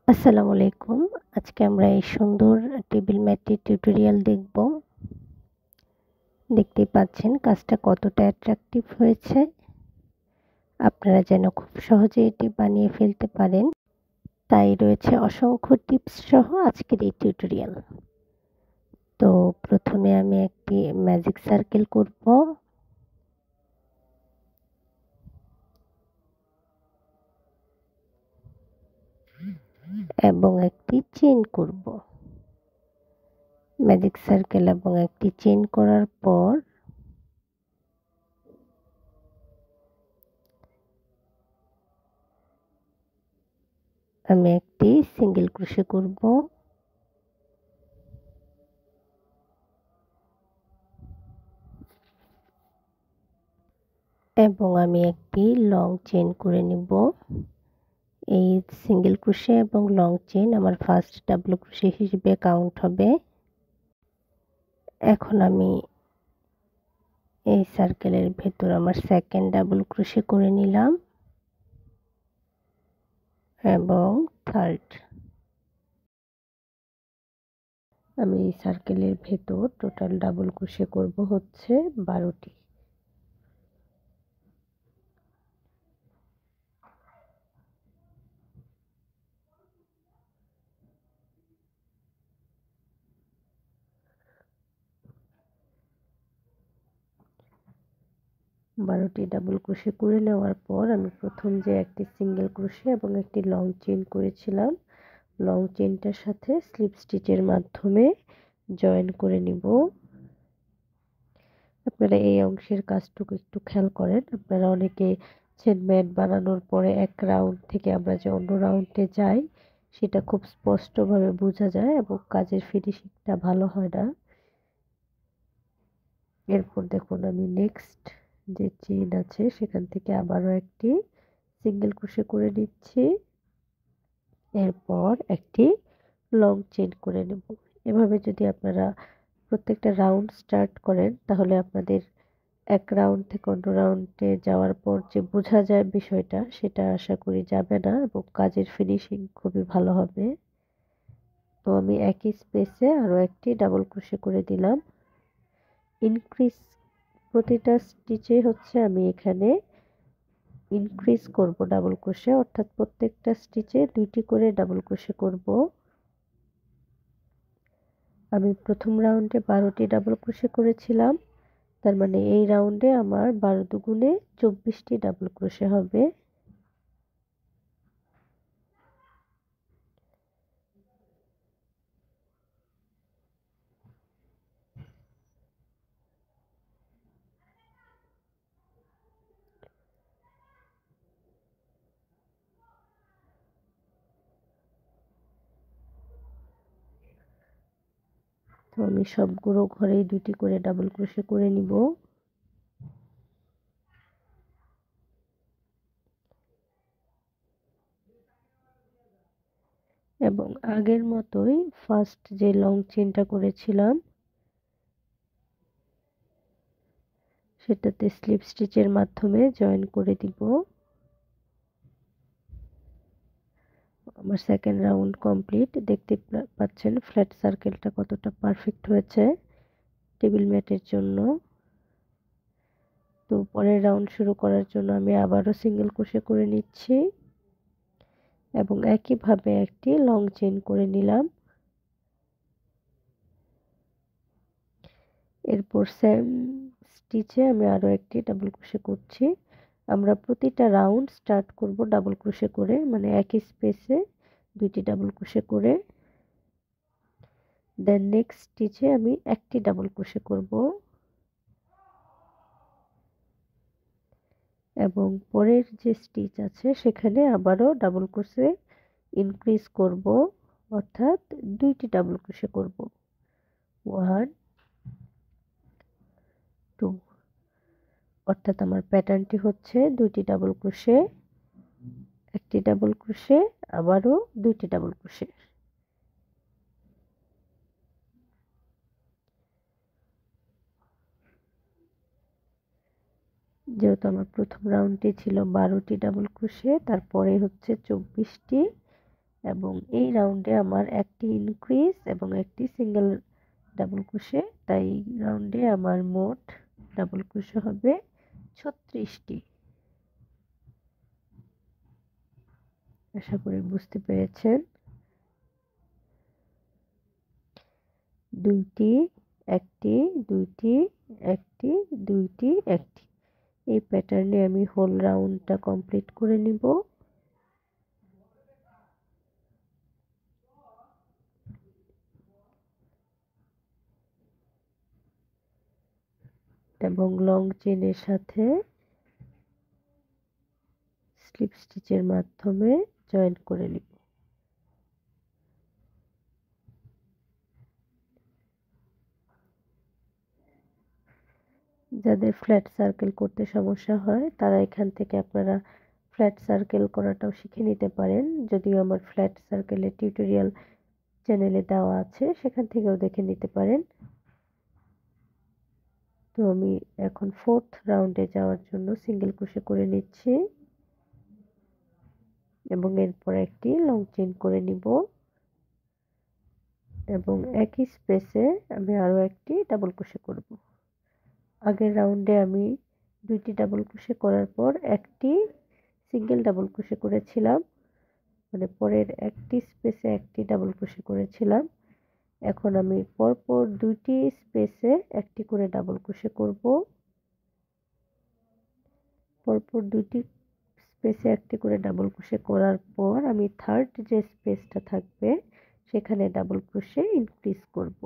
আসসালামু আলাইকুম। আজকে আমরা এই সুন্দর টেবিল ম্যাটের টিউটোরিয়াল দেখব। দেখতেই পাচ্ছেন কাজটা কতটা অ্যাট্রাকটিভ হয়েছে। আপনারা যেন খুব সহজে এটি বানিয়ে ফেলতে পারেন, তাই রয়েছে অসংখ্য টিপস সহ আজকের এই টিউটোরিয়াল। তো প্রথমে আমি একটি ম্যাজিক সার্কেল করব। এবং একটি চেইন করব। ম্যাজিক সার্কেল এবং একটি চেইন করার পর আমি একটি সিঙ্গেল ক্রোশে করব। এবং আমি একটি লং চেইন করে নিব। এই সিঙ্গেল ক্রোশে এবং লং চেইন আমার ফার্স্ট ডাবল ক্রোশে হিসেবে কাউন্ট হবে। এখন আমি এই সার্কেলের ভেতর আমার সেকেন্ড ডাবল ক্রোশে করে নিলাম এবং থার্ড। আমি এই সার্কেলের ভেতর টোটাল ডাবল ক্রোশে করব হচ্ছে 12টি। ডাবল ক্রোশে করে নেওয়ার পর আমি প্রথম যে একটি সিঙ্গেল ক্রোশে এবং একটি লং চেইন করেছিলাম, লং চেইনটার সাথে স্লিপ স্টিচের মাধ্যমে জয়েন করে নিব। আপনারা এই অংশের কাজটুকু একটু খেয়াল করেন। আপনারা অনেকে চেন ম্যাট বানানোর পরে এক রাউন্ড থেকে আমরা যে অন্য রাউন্ডে যাই সেটা খুব স্পষ্টভাবে বোঝা যায় এবং কাজের ফিনিশিংটা ভালো হয় না। এরপর দেখুন আমি নেক্সট যে চেইন আছে সেখান থেকে আবারও একটি সিঙ্গেল ক্রোশে করে নিচ্ছি। এরপর একটি লং চেইন করে নেব। এভাবে যদি আপনারা প্রত্যেকটা রাউন্ড স্টার্ট করেন তাহলে আপনাদের এক রাউন্ড থেকে অন্য রাউন্ডে যাওয়ার পর যে বোঝা যায় বিষয়টা সেটা আশা করি যাবে না এবং কাজের ফিনিশিং খুবই ভালো হবে। তো আমি একই স্পেসে আরও একটি ডাবল ক্রোশে করে দিলাম। ইনক্রিজ প্রতিটা স্টিচে হচ্ছে আমি এখানে ইনক্রিজ করব ডাবল ক্রোশে, অর্থাৎ প্রত্যেকটা স্টিচে 2টি করে ডাবল ক্রোশে করব। আমি প্রথম রাউন্ডে 12টি ডাবল ক্রোশে করেছিলাম, তার মানে এই রাউন্ডে আমার 12 দুগুণে 24টি ডাবল ক্রোশে হবে। তো আমি সবগুলো ঘরেই 2টি করে ডাবল ক্রোশে করে নিব। এবং আগের মতোই ফার্স্ট যে লং চেইনটা করেছিলাম সেটাতে স্লিপ স্টিচের মাধ্যমে জয়েন করে দিব। আমার সেকেন্ড রাউন্ড কমপ্লিট। দেখতে পাচ্ছেন ফ্ল্যাট সার্কেলটা কতটা পারফেক্ট হয়েছে টেবিল ম্যাটের জন্য। তো পরের রাউন্ড শুরু করার জন্য আমি আবারও সিঙ্গেল ক্রোশে করে নিচ্ছি এবং একইভাবে একটি লং চেইন করে নিলাম। এরপর সেম স্টিচে আমি আরও একটি ডাবল ক্রোশে করছি। আমরা প্রতিটা রাউন্ড স্টার্ট করব ডাবল ক্রোশে করে, মানে একই স্পেসে 2টি ডাবল ক্রোশে করে। দেন নেক্সট স্টিচে আমি একটি ডাবল ক্রোশে করব এবং পরের যে স্টিচ আছে সেখানে আবারও ডাবল ক্রোশে ইনক্রিজ করব, অর্থাৎ 2টি ডাবল ক্রোশে করব। 1 2, অর্থাৎ আমার প্যাটার্নটি হচ্ছে 2টি ডাবল ক্রোশে, একটি ডাবল ক্রোশে, আবারও 2টি ডাবল ক্রোশে। যেহেতু আমার প্রথম রাউন্ডটি ছিল 12টি ডাবল ক্রোশে, তারপরে হচ্ছে 24টি এবং এই রাউন্ডে আমার একটি ইনক্রিজ এবং একটি সিঙ্গেল ডাবল ক্রোশে, তাই রাউন্ডে আমার মোট ডাবল ক্রোশে হবে 36টি। আশা করি বুঝতে পেরেছেন। দুইটি, একটি, দুইটি, একটি, দুইটি, একটি, এই প্যাটার্নে আমি হোল রাউন্ডটা কমপ্লিট করে নিব। এবং লং চেনের সাথে স্লিপ স্টিচের মাধ্যমে জয়েন করে নিব। যাদের ফ্ল্যাট সার্কেল করতে সমস্যা হয় তারা এখান থেকে আপনারা ফ্ল্যাট সার্কেল করাটাও শিখে নিতে পারেন, যদিও আমার ফ্ল্যাট সার্কেলের টিউটোরিয়াল চ্যানেলে দেওয়া আছে, সেখান থেকেও দেখে নিতে পারেন। তো আমি এখন ফোর্থ রাউন্ডে যাওয়ার জন্য সিঙ্গেল ক্রোশে করে নিচ্ছি এবং এরপর একটি লং চেইন করে নিব এবং একই স্পেসে আমি আরও একটি ডাবল ক্রোশে করব। আগের রাউন্ডে আমি দুইটি ডাবল ক্রোশে করার পর একটি সিঙ্গেল ডাবল ক্রোশে করেছিলাম, মানে পরের একটি স্পেসে একটি ডাবল ক্রোশে করেছিলাম। এখন আমি পরপর দুইটি স্পেসে একটি করে ডাবল ক্রোশে করব। পরপর দুইটি স্পেসে একটি করে ডাবল ক্রোশে করার পর আমি থার্ড যে স্পেসটা থাকবে সেখানে ডাবল ক্রোশে ইনক্রিজ করব।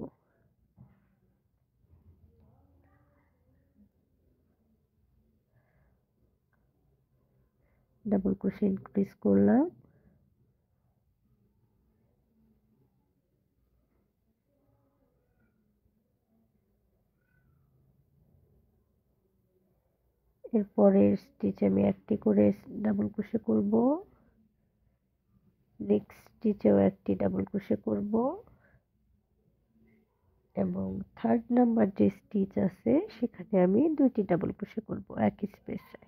ডাবল ক্রোশে ইনক্রিজ করলাম, এরপরের স্টিচে আমি একটি করে ডাবল ক্রোশে করব, নেক্সট স্টিচেও একটি ডাবল ক্রোশে করব এবং থার্ড নাম্বার যে স্টিচ আছে সেখানে আমি দুইটি ডাবল ক্রোশে করব একই স্পেসে।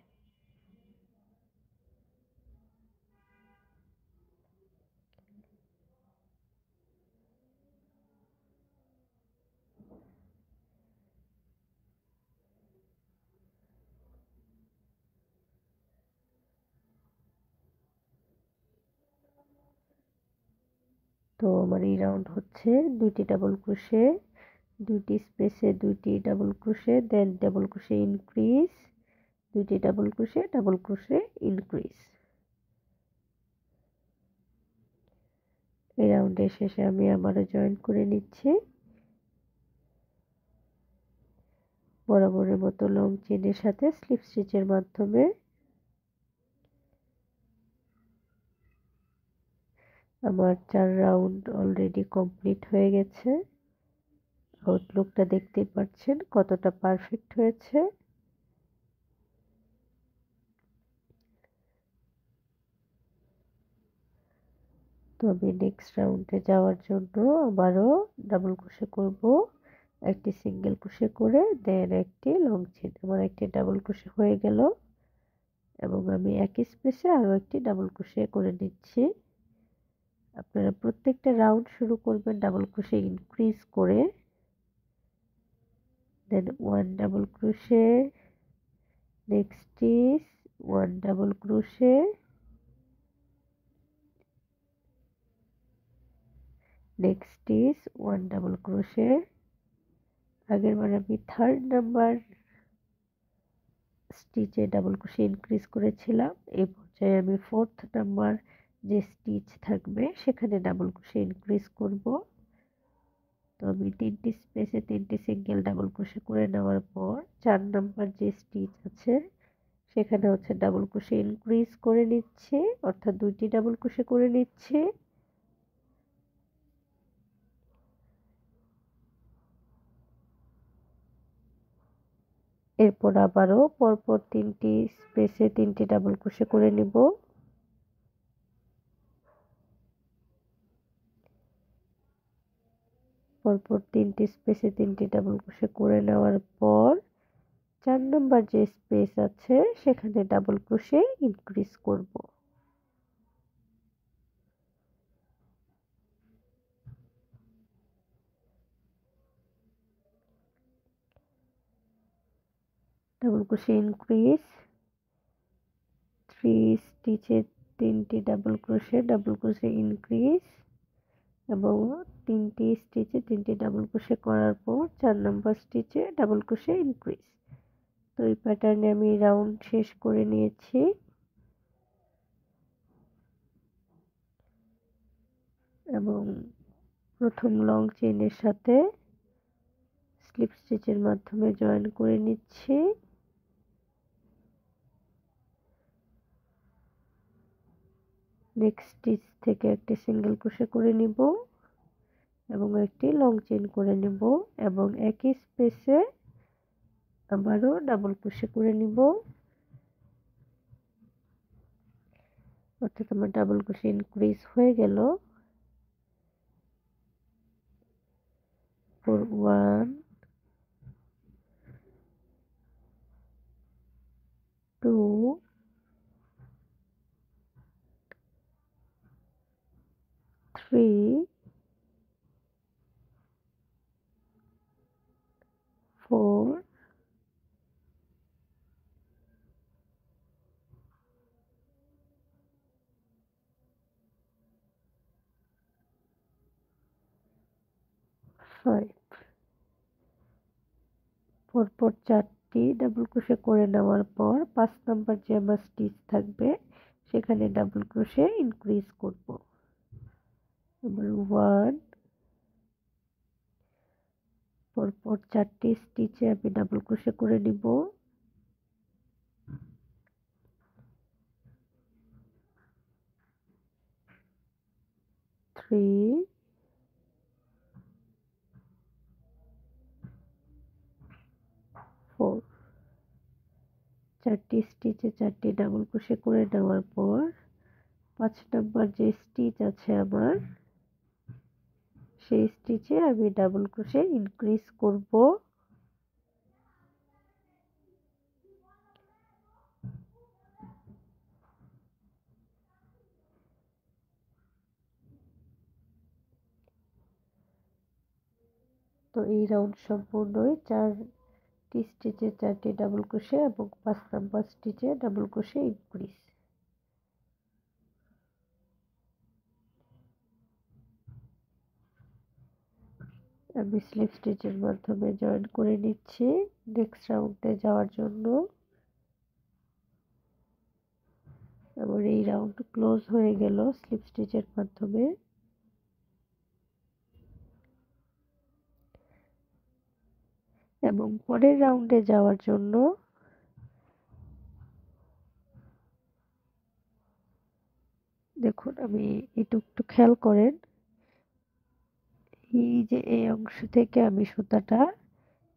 তো আমার এই রাউন্ড হচ্ছে দুইটি ডাবল ক্রোশে, দুইটি স্পেসে দুইটি ডাবল ক্রোশে, দেন ডাবল ক্রোশে ইনক্রিজ, দুইটি ডাবল ক্রোশে ইনক্রিজ। এই রাউন্ডের শেষে আমি আবারও জয়েন করে নিচ্ছি বরাবরের মতো লং চেনের সাথে স্লিপ স্টিচের মাধ্যমে। আমার 4 রাউন্ড অলরেডি কমপ্লিট হয়ে গেছে। আউটলুকটা দেখতেই পাচ্ছেন কতটা পারফেক্ট হয়েছে। তো আমি নেক্সট রাউন্ডে যাওয়ার জন্য আবারও ডাবল ক্রোশে করব, একটি সিঙ্গেল ক্রোশে করে দেন একটি লং চেইন। আমার একটি ডাবল ক্রোশে হয়ে গেল এবং আমি একই স্পেসে আরও একটি ডাবল ক্রোশে করে নিচ্ছি। আপনারা প্রত্যেকটা রাউন্ড শুরু করবেন ডাবল ক্রোশে ইনক্রিজ করে, then one double crochet, next stitch, one double crochet, next stitch, one double crochet. আগেরবার আমি থার্ড নাম্বার স্টিচে ডাবল ক্রোশে ইনক্রিজ করেছিলাম, এই পর্যায়ে আমি ফোর্থ নাম্বার যে স্টিচ থাকবে সেখানে ডাবল ক্রোশে ইনক্রিজ করব। তো আমি তিনটি স্পেসে তিনটি সিঙ্গেল ডাবল ক্রোশে করে নেওয়ার পর 4 নাম্বার যে স্টিচ আছে সেখানে হচ্ছে ডাবল ক্রোশে ইনক্রিজ করে নিচ্ছি, অর্থাৎ দুইটি ডাবল ক্রোশে করে নিচ্ছি। এরপর আবারও পরপর তিনটি স্পেসে তিনটি ডাবল ক্রোশে করে নিব। পরপর তিনটি স্পেসে তিনটি ডাবল ক্রোশে করে নেওয়ার পর 4 নাম্বার যে স্পেস আছে সেখানে ডাবল ক্রোশে ইনক্রিজ করব। ডাবল ক্রোশে ইনক্রিজ, 3 স্টিচে 3টি ডাবল ক্রোশে ইনক্রিজ এবং 3টি স্টিচে 3টি ডাবল ক্রোশে করার পর 4 নম্বর স্টিচে ডাবল ক্রোশে ইনক্রিজ। তো এই প্যাটার্নে আমি রাউন্ড শেষ করে নিয়েছি এবং প্রথম লং চেইনের সাথে স্লিপ স্টিচের মাধ্যমে জয়েন করে নিচ্ছি। নেক্সট স্টিচ থেকে একটি সিঙ্গেল ক্রোশে করে নিব এবং একটি লং চেইন করে নেব এবং একই স্পেসে আবারও ডাবল ক্রোশে করে নিব, অর্থাৎ আমার ডাবল ক্রোশে ইনক্রিজ হয়ে গেল। 1 2 3 4 5। পরপর 4টি ডাবল ক্রোশে করে নেওয়ার পর 5 নাম্বার যে আমার স্টিচ থাকবে সেখানে ডাবল ক্রোশে ইনক্রিজ করব। এবার 1, পরপর 4টি স্টিচে আমি ডাবল ক্রোশে করে নিব, 3 4, 4টি স্টিচে 4টি ডাবল ক্রোশে করে নেওয়ার পর 5 নাম্বার যে স্টিচ আছে আমার সেই স্টিচে আমি ডাবল ক্রোশে ইনক্রিজ করব। তো এই রাউন্ড সম্পূর্ণই 4টি স্টিচে 4টি ডাবল ক্রোশে এবং 5 নাম্বার স্টিচে ডাবল ক্রোশে ইনক্রিজ। আমি স্লিপ স্টিচের মাধ্যমে জয়েন করে নিচ্ছি নেক্সট রাউন্ডে যাওয়ার জন্য। আমার এই রাউন্ড ক্লোজ হয়ে গেল স্লিপ স্টিচের মাধ্যমে। এবং পরের রাউন্ডে যাওয়ার জন্য দেখুন আমি একটু খেয়াল করেন, এই যে এই অংশ থেকে আমি সুতাটা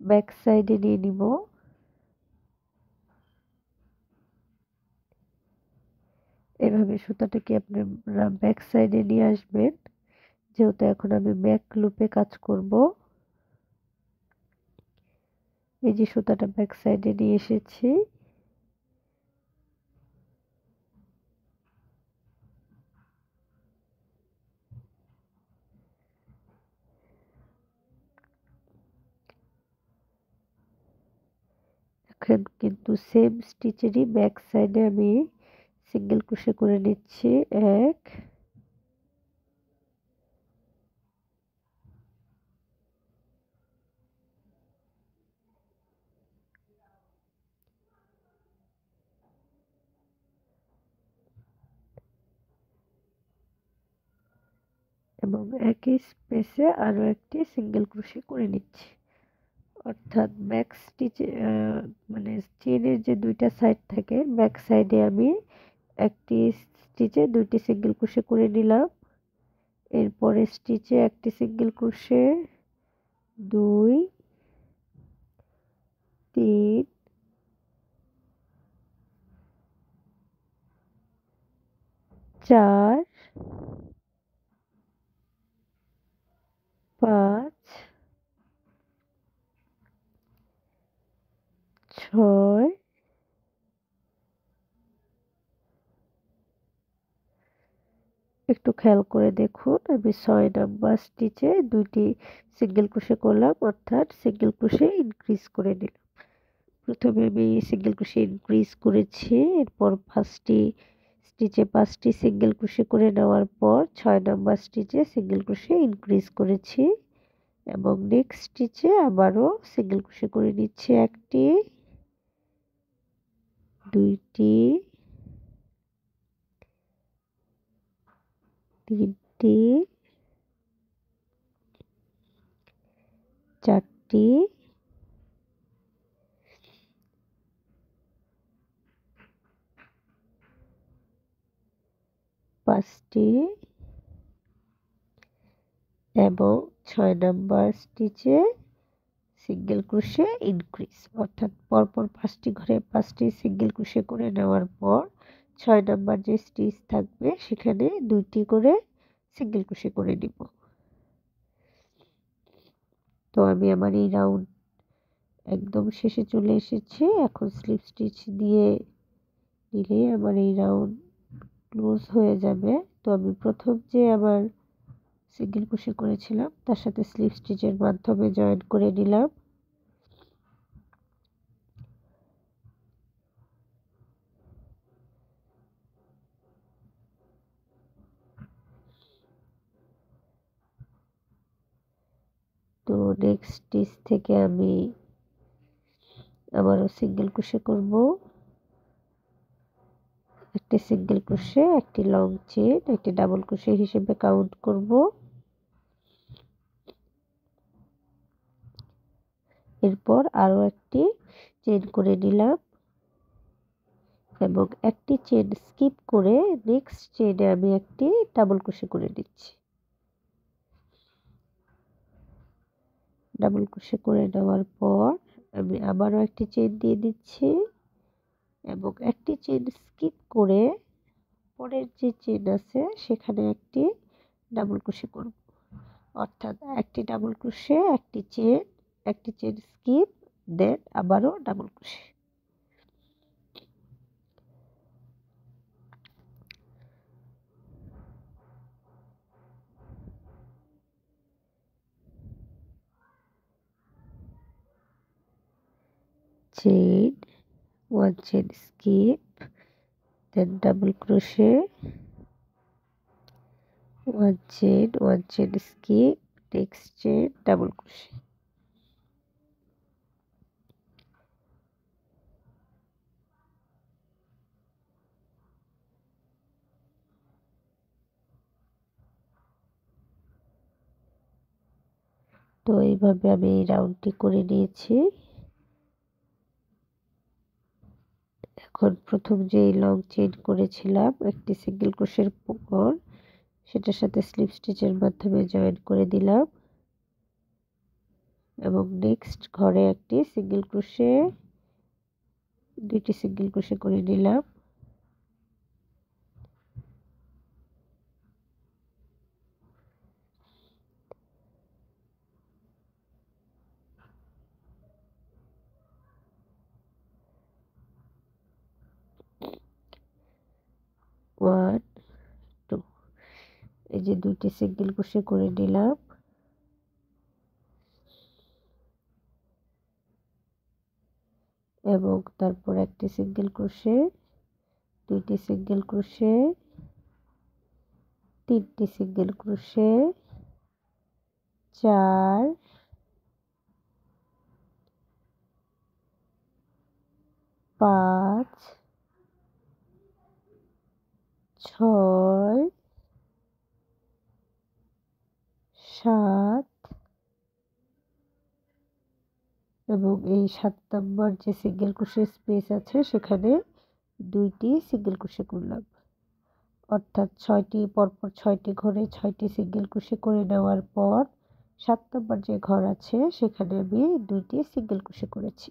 ব্যাক সাইডে নিয়ে নিব, এভাবে সুতাটাকে আপনারা ব্যাক সাইডে নিয়ে আসবেন। যেহেতু এখন আমি ব্যাক লুপে কাজ করব, এই যে সুতাটা ব্যাক সাইডে নিয়ে এসেছি, এখন কিন্তু সেম স্টিচেরই ব্যাক সাইডে আমি সিঙ্গেল ক্রোশে করে নিচ্ছি 1, এবং একই স্পেসে আরো একটি সিঙ্গেল ক্রোশে করে নিচ্ছি। অর্থাৎ ব্যাক স্টিচে মানে চেনের যে দুইটা সাইড থাকে ব্যাক সাইডে আমি একটি স্টিচে 2টি সিঙ্গেল ক্রোশে করে নিলাম, এরপরে স্টিচে একটি সিঙ্গেল ক্রোশে, 2 3 4 5 6 একটু খেয়াল করে দেখুন, আমি 6 নাম্বার স্টিচে 2টি সিঙ্গেল ক্রোশে করলাম, অর্থাৎ সিঙ্গেল ক্রোশে ইনক্রিজ করে নিলাম। প্রথমে আমি সিঙ্গেল ক্রোশে ইনক্রিজ করেছি, এরপর ফার্স্টটি স্টিচে 5টি সিঙ্গেল ক্রোশে করে নেওয়ার পর 6 নাম্বার স্টিচে সিঙ্গেল ক্রোশে ইনক্রিজ করেছি এবং নেক্সট স্টিচে আবারও সিঙ্গেল ক্রোশে করে নিচ্ছি 1টি, 2টি, 3টি, 4টি, 5টি এবং 6 নাম্বার স্টিচে সিঙ্গেল ক্রোশে ইনক্রিজ, অর্থাৎ পরপর 5টি ঘরে 5টি সিঙ্গেল ক্রোশে করে নেওয়ার পর 6 নাম্বার যে স্টিচ থাকবে সেখানে 2টি করে সিঙ্গেল ক্রোশে করে নিব। তো আমি আমার এই রাউন্ড একদম শেষে চলে এসেছি। এখন স্লিপ স্টিচ দিয়ে দিলে আমার এই রাউন্ড ক্লোজ হয়ে যাবে। তো আমি প্রথম যে আবার সিঙ্গেল ক্রোশে করেছিলাম তার সাথে স্লিপ স্টিচের মাধ্যমে জয়েন করে নিলাম। তো নেক্সট স্টিচ থেকে আমি আবারও সিঙ্গেল ক্রোশে করব, একটি সিঙ্গেল ক্রোশে, একটি লং চেন, একটি ডাবল ক্রোশে হিসেবে কাউন্ট করব। এরপর আরও একটি চেন করে নিলাম এবং একটি চেন স্কিপ করে নেক্সট চেনে আমি একটি ডাবল ক্রোশে করে নিচ্ছি। ডাবল ক্রোশে করে নেওয়ার পর আমি আবারও একটি চেন দিয়ে দিচ্ছি এবং একটি চেন স্কিপ করে পরের যে চেন আছে সেখানে একটি ডাবল ক্রোশে করব, অর্থাৎ একটি ডাবল ক্রোশে, একটি চেন স্কিপ, দেন আবারও double crochet. Chain, 1 chain skip, then double crochet, 1 chain skip, next chain double crochet. তো এইভাবে আমি এই রাউন্ডটি করে নিয়েছি। এখন প্রথম যে লং চেন করেছিলাম একটি সিঙ্গেল ক্রোশের পর সেটার সাথে স্লিপ স্টিচের মাধ্যমে জয়েন করে দিলাম এবং নেক্সট ঘরে একটি সিঙ্গেল ক্রোশে, 2টি সিঙ্গেল ক্রোশে করে নিলাম। ওয়ান, টু, এই যে 2টি সিঙ্গেল ক্রোশে করে নিলাম এবং তারপর একটি সিঙ্গেল ক্রোশে, 2টি সিঙ্গেল ক্রোশে, 3টি সিঙ্গেল ক্রোশে, 4, 5, 6, 7 এবং এই 7 নম্বর যে সিঙ্গেল ক্রোশের স্পেস আছে সেখানে 2টি সিঙ্গেল ক্রোশে করলাম, অর্থাৎ 6টি পরপর 6টি ঘরে 6টি সিঙ্গেল ক্রোশে করে নেওয়ার পর 7 নম্বর যে ঘর আছে সেখানে আমি 2টি সিঙ্গেল ক্রোশে করেছি।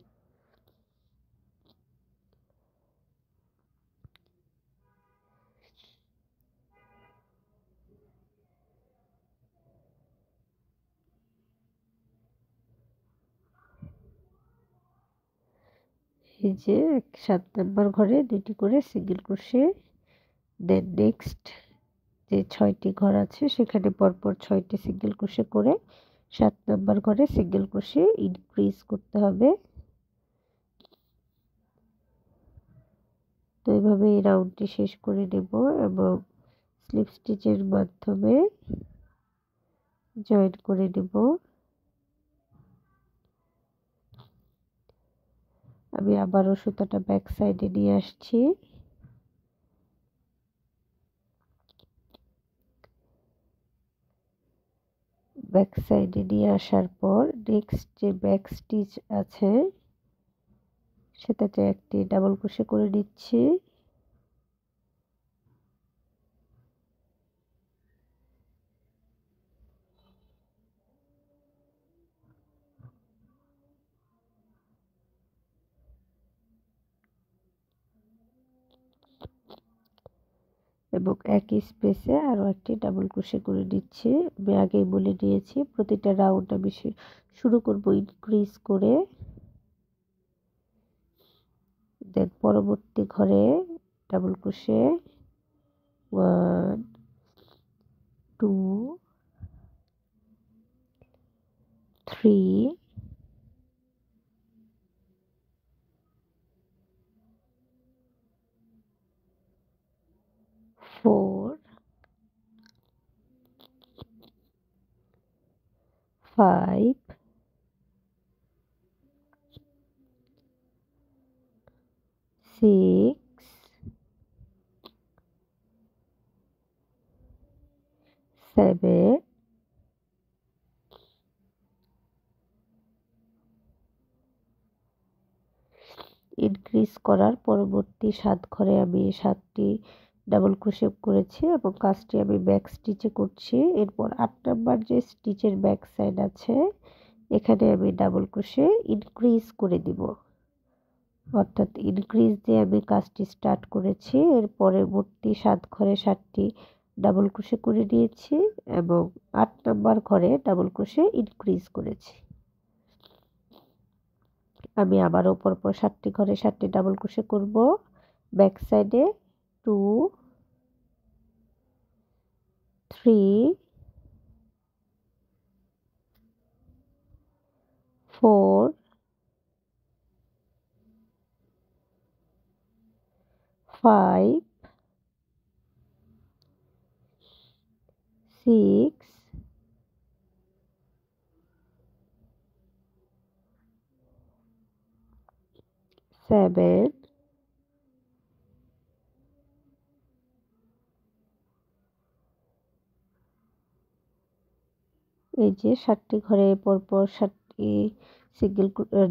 এই যে 7 নম্বর ঘরে 2টি করে সিঙ্গেল ক্রোশে, দেন নেক্সট যে 6টি ঘর আছে সেখানে পরপর 6টি সিঙ্গেল ক্রোশে করে 7 নম্বর ঘরে সিঙ্গেল ক্রোশে ইনক্রিজ করতে হবে। তো এইভাবে এই রাউন্ডটি শেষ করে নেব এবং স্লিপ স্টিচের মাধ্যমে জয়েন করে নেব। আমি আবারও সুতাটা ব্যাক সাইডে নিয়ে আসছি। ব্যাক সাইডে নিয়ে আসার পর নেক্সট যে ব্যাক স্টিচ আছে সেটাতে একটি ডাবল ক্রোশে করে নিচ্ছি। এবং একই স্পেসে আরও একটি ডাবল ক্রোশে করে নিচ্ছি। আমি আগেই বলে দিয়েছি প্রতিটা রাউন্ড আমি শুরু করব ইনক্রিজ করে, দেন পরবর্তী ঘরে ডাবল ক্রোশে 1 2 3 4 5 6 7 ইনক্রিজ করার পরবর্তী 7 ঘরে আমি 7টি ডাবল ক্রোশে করেছি এবং কাজটি আমি ব্যাক স্টিচে করছি। এরপর 8 নাম্বার যে স্টিচের ব্যাক সাইড আছে এখানে আমি ডাবল ক্রোশে ইনক্রিজ করে দিব, অর্থাৎ ইনক্রিজ দিয়ে আমি কাজটি স্টার্ট করেছি। এর পরবর্তী 7 ঘরে 7টি ডাবল ক্রোশে করে নিয়েছি এবং 8 নাম্বার ঘরে ডাবল ক্রোশে ইনক্রিজ করেছি। আমি আবারও পরপর 7টি ঘরে 7টি ডাবল ক্রোশে করব। ব্যাক সাইডে 2 3 4 5 6 7 এই যে 7টি ঘরে পরপর 7টি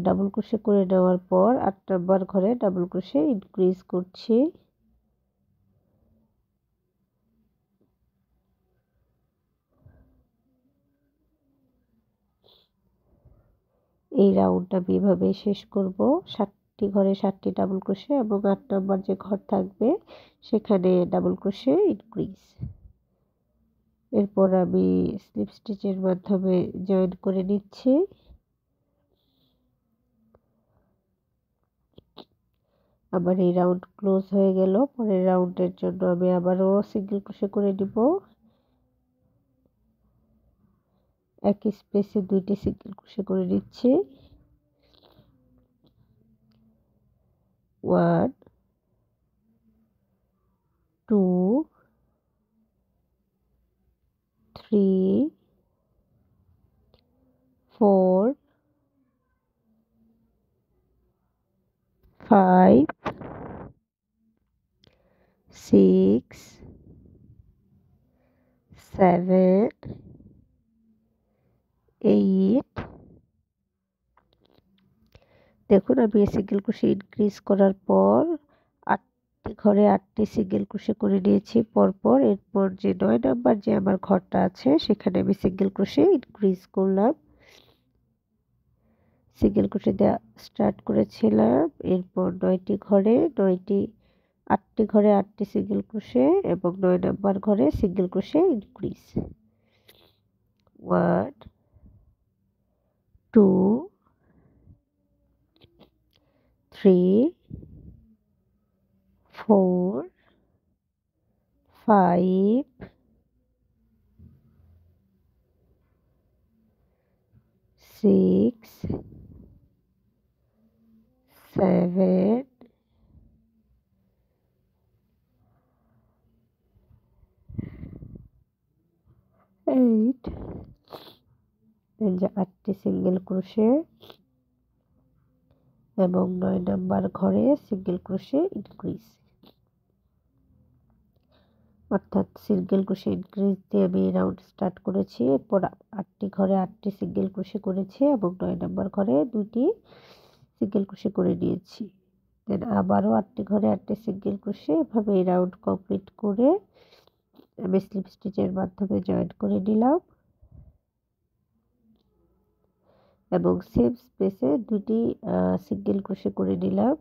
ডাবল ক্রোশে করে নেওয়ার পর 8 নাম্বার ঘরে ডাবল ক্রোশে ইনক্রিজ করছি। এই রাউন্ডটা আমি এভাবে শেষ করব। 7টি ঘরে 7টি ডাবল ক্রোশে এবং 8 নাম্বার যে ঘর থাকবে সেখানে ডাবল ক্রোশে ইনক্রিজ। এরপর আমি স্লিপ স্টিচের মাধ্যমে জয়েন করে নিচ্ছি। আবার এই রাউন্ড ক্লোজ হয়ে গেল। পরের রাউন্ডের জন্য আমি আবারও সিঙ্গেল ক্রোশে করে নিব। একই স্পেসে 2টি সিঙ্গেল ক্রোশে করে নিচ্ছি। 1 2 3 4 5 6 7 8 দেখুন আমি সিঙ্গেল ক্রোশে ইনক্রিজ করার পর 8টি ঘরে 8টি সিঙ্গেল ক্রোশে করে নিয়েছি পরপর। এরপর যে 9 নাম্বার যে আমার ঘরটা আছে সেখানে আমি সিঙ্গেল ক্রোশে ইনক্রিজ করলাম। সিঙ্গেল ক্রোশে দেওয়া স্টার্ট করেছিলাম। এরপর 9টি ঘরে 8টি ঘরে 8টি সিঙ্গেল ক্রোশে এবং 9 নাম্বার ঘরে সিঙ্গেল ক্রোশে ইনক্রিজ। 1 2 3 4 5 6 7 8, এই যে 8টি সিঙ্গেল ক্রোশে এবং 9 নাম্বার ঘরে সিঙ্গেল ক্রোশে ইনক্রিজ, অর্থাৎ সিঙ্গেল ক্রোশে ইনক্রিজ দিয়ে আমি রাউন্ড স্টার্ট করেছি। এরপর 8টি ঘরে 8টি সিঙ্গেল ক্রোশে করেছি এবং 9 নাম্বার ঘরে 2টি সিঙ্গেল ক্রোশে করে নিয়েছি। দেন আবারও 8টি ঘরে 8টি সিঙ্গেল ক্রোশে, এভাবে এই রাউন্ড কমপ্লিট করে আমি স্লিপ স্টিচের মাধ্যমে জয়েন করে নিলাম এবং সেম স্পেসে 2টি সিঙ্গেল ক্রোশে করে নিলাম।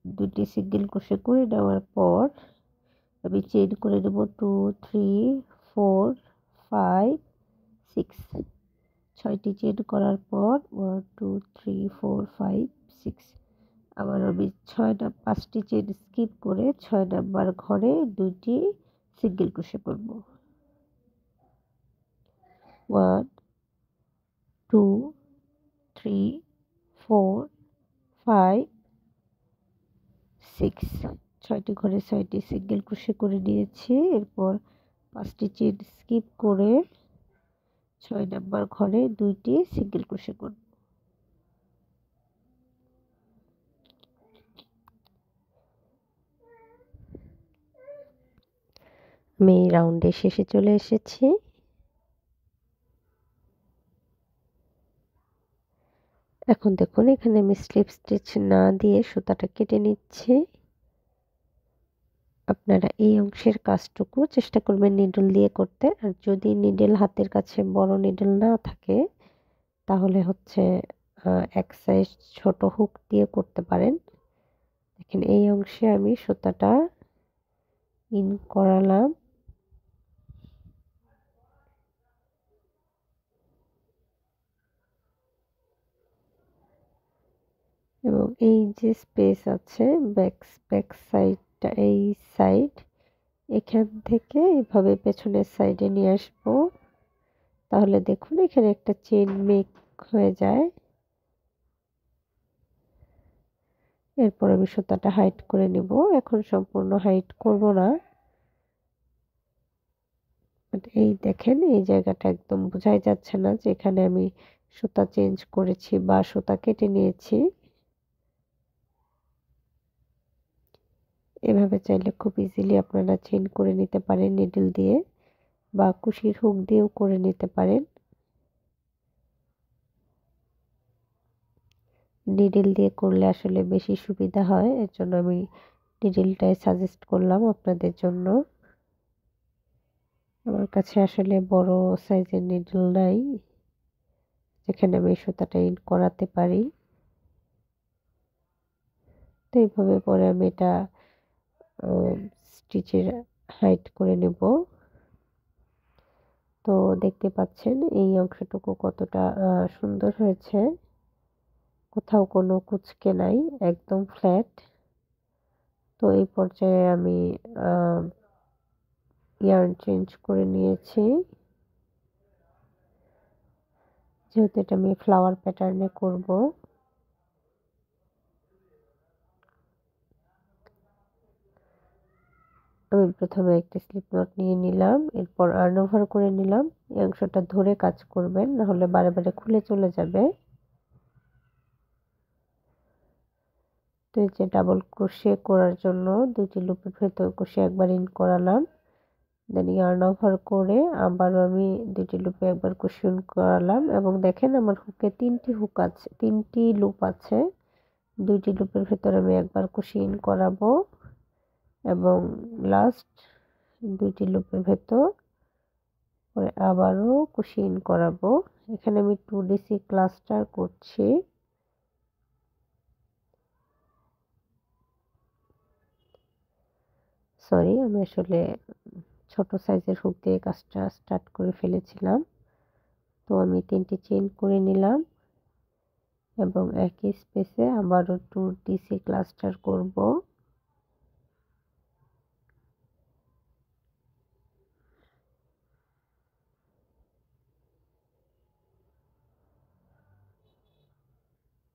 দুটি সিঙ্গেল ক্রোশে করে নেওয়ার পর আমি চেইন করে নেব 2 3 4 5 6, 6টি চেইন করার পর 1 2 3 4 5 6, আবার আমি 5টি চেইন স্কিপ করে 6 নাম্বার ঘরে 2টি সিঙ্গেল ক্রোশে করব। 1 2 3 4 5 6, 6টি ঘরে 6টি সিঙ্গেল ক্রোশে করে নিয়েছি। এরপর 5টি চেইন স্কিপ করে 6 নাম্বার ঘরে 2টি সিঙ্গেল ক্রোশে করব। আমি রাউন্ডের শেষে চলে এসেছি। এখন দেখুন এখানে আমি স্লিপ স্টিচ না দিয়ে সুতাটা কেটে নিচ্ছি। আপনারা এই অংশের কাজটুকু চেষ্টা করবেন নিডল দিয়ে করতে, আর যদি নিডল হাতের কাছে বড় নিডল না থাকে তাহলে হচ্ছে এক সাইজ ছোট হুক দিয়ে করতে পারেন। দেখেন এই অংশে আমি সুতাটা ইন করালাম এবং এই যে স্পেস আছে ব্যাক সাইডটা, এই সাইড এখান থেকে এভাবে পেছনের সাইডে নিয়ে আসবো। তাহলে দেখুন এখানে একটা চেইন মেক হয়ে যায়। এরপর আমি সুতাটা হাইট করে নিব। এখন সম্পূর্ণ হাইট করব না, এই দেখেন এই জায়গাটা একদম বোঝাই যাচ্ছে না যে এখানে আমি সুতা চেঞ্জ করেছি বা সুতা কেটে নিয়েছি। এভাবে চাইলে খুব ইজিলি আপনারা চেইন করে নিতে পারেন নিডল দিয়ে, বা কুশির হুক দিয়েও করে নিতে পারেন। নিডল দিয়ে করলে আসলে বেশি সুবিধা হয়, এর জন্য আমি নিডলটাই সাজেস্ট করলাম আপনাদের জন্য। আমার কাছে আসলে বড় সাইজের নিডল নাই যেখানে আমি সুতাটা ইন করাতে পারি। তো এইভাবে পরে আমি এটা স্টিচের হাইট করে নেব। তো দেখতে পাচ্ছেন এই অংশটুকু কতটা সুন্দর হয়েছে, কোথাও কোনো কুঁচকে নাই, একদম ফ্ল্যাট। তো এই পর্যায়ে আমি ইয়ার্ন চেঞ্জ করে নিয়েছি, যেহেতু এটা আমি ফ্লাওয়ার প্যাটার্নে করব। আমি প্রথমে একটি স্লিপ নট নিয়ে নিলাম, এরপর আর্ন ওভার করে নিলাম। এই অংশটা ধরে কাজ করবেন, নাহলে বারে বারে খুলে চলে যাবে। তো এই যে ডাবল ক্রোশে করার জন্য 2টি লুপের ভেতর ক্রোশে একবার ইন করালাম, দেন ইয়ার্ন ওভার করে আবারও আমি 2টি লুপে একবার ক্রোশে ইন করালাম এবং দেখেন আমার হুকে 3টি হুক আছে, 3টি লুপ আছে। 2টি লুপের ভেতর আমি একবার ক্রোশে ইন করাবো এবং লাস্ট 2টি লুপের ভেতর পরে আবারও ক্রোশে ইন করাবো। এখানে আমি 2DC ক্লাস্টার করছি। সরি, আমি আসলে ছোট সাইজের হুক দিয়ে কাজটা স্টার্ট করে ফেলেছিলাম। তো আমি 3টি চেইন করে নিলাম এবং একই স্পেসে আবারও 2DC ক্লাস্টার করব।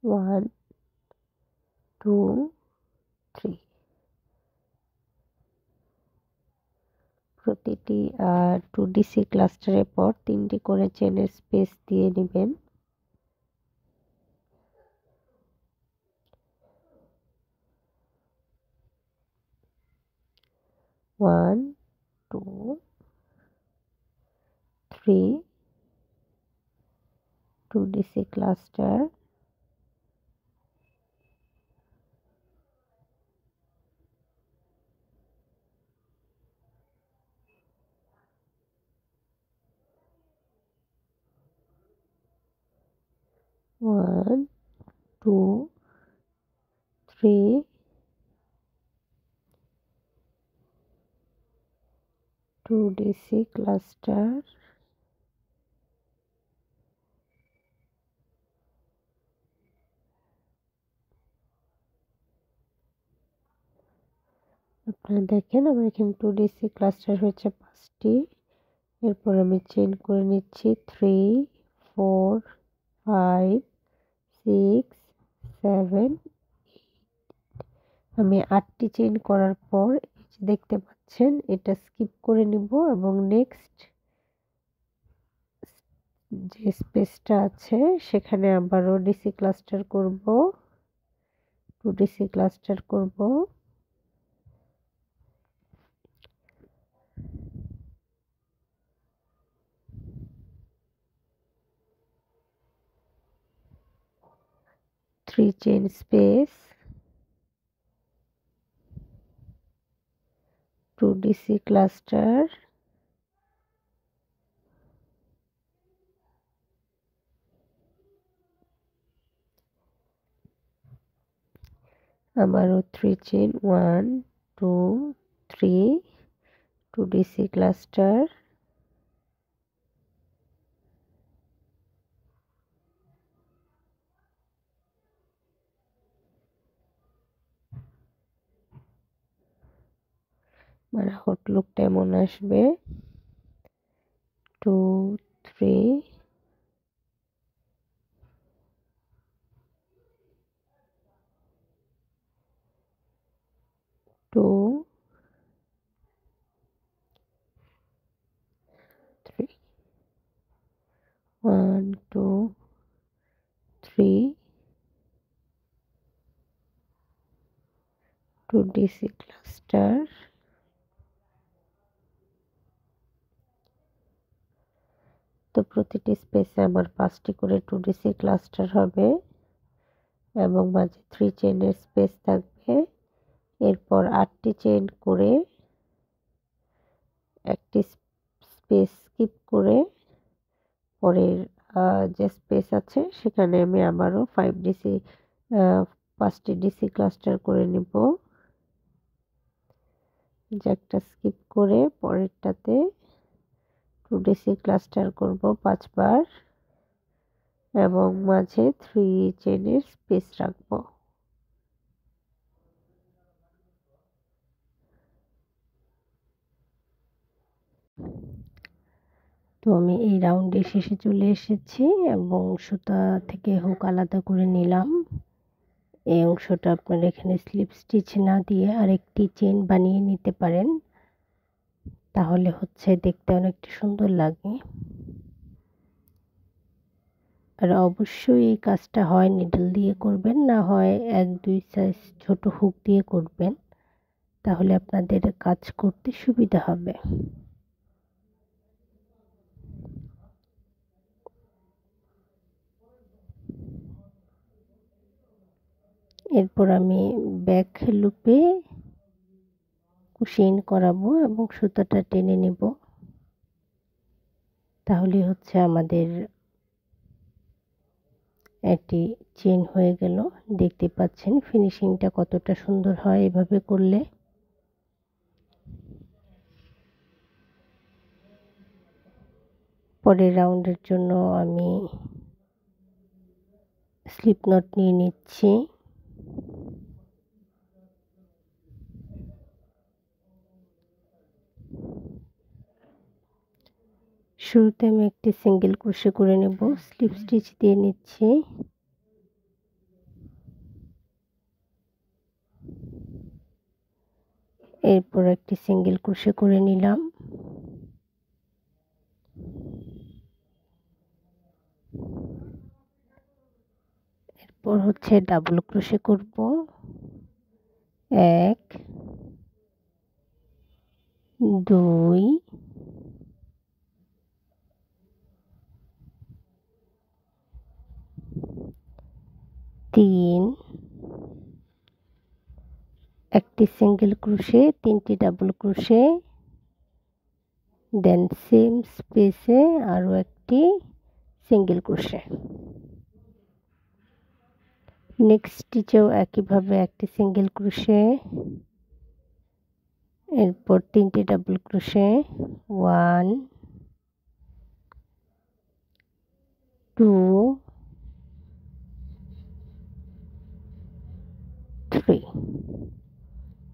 ওয়ান 2 3, প্রতিটি 2DC ক্লাস্টারের পর 3টি করে চেনের স্পেস দিয়ে নেবেন। One, two, three, 2DC cluster, one, two, three, 2DC cluster, আপনারা দেখেন আমার এখানে 2DC ক্লাস্টার হয়েছে 5টি। এরপর আমি চেইন করে নিচ্ছি 3, 4, 5, 6, 7। আমি 8টি চেইন করার পর দেখতে পাচ্ছেন এটা স্কিপ করে নিব এবং নেক্সট যে স্পেসটা আছে সেখানে আবারও ডিসি ক্লাস্টার করব, 2DC ক্লাস্টার করব, three chain space, 2DC cluster, আবারও 3 চেইন 1, 2, 3, 2DC ক্লাস্টার, মানে হট লুকটা এমন আসবে 2, 3, 2, 3, 1, 2, 3, 2DC ক্লাস্টার। তো প্রতিটি স্পেসে আমার 5টি করে 2DC ক্লাস্টার হবে এবং মাঝে 3 চেইনের স্পেস থাকবে। এরপর 8টি চেইন করে একটি স্পেস স্কিপ করে পরের যে স্পেস আছে সেখানে আমি আবারও 5টি ডিসি ক্লাস্টার করে নিব। যে একটা স্কিপ করে পরেরটাতে 2DC ক্লাস্টার করব 5 বার এবং মাঝে 3 চেইনের স্পেস রাখব। তো আমি এই রাউন্ডের শেষে চলে এসেছি এবং সুতা থেকে হুক আলাদা করে নিলাম। এই অংশটা আপনারা এখানে স্লিপ স্টিচ না দিয়ে আরেকটি চেইন বানিয়ে নিতে পারেন, তাহলে হচ্ছে দেখতে অনেকটা সুন্দর লাগে। আর অবশ্যই এই কাজটা হয় নিডল দিয়ে করবেন, না হয় 1-2 সাইজ ছোট হুক দিয়ে করবেন, তাহলে আপনাদের কাজ করতে সুবিধা হবে। এরপর আমি ব্যাক লুপে কুশিন করাবো এবং সুতাটা টেনে নেব, তাহলে হচ্ছে আমাদের একটি চেন হয়ে গেল। দেখতে পাচ্ছেন ফিনিশিংটা কতটা সুন্দর হয় এভাবে করলে। পরের রাউন্ডের জন্য আমি স্লিপ নট নিয়ে নিচ্ছি। শুরুতে আমি একটি সিঙ্গেল ক্রোশে করে নেব, স্লিপ স্টিচ দিয়ে নিচ্ছি। এরপর একটি সিঙ্গেল ক্রোশে করে নিলাম। হচ্ছে ডাবল ক্রোশে করব। 1 2 3 একটি সিঙ্গেল ক্রোশে, 3টি ডাবল ক্রোশে, দেন সেম স্পেসে আরও একটি সিঙ্গেল ক্রোশে। নেক্সট স্টিচেও একইভাবে একটি সিঙ্গেল ক্রোশে, এরপর 3টি ডাবল ক্রোশে, 1 2 3,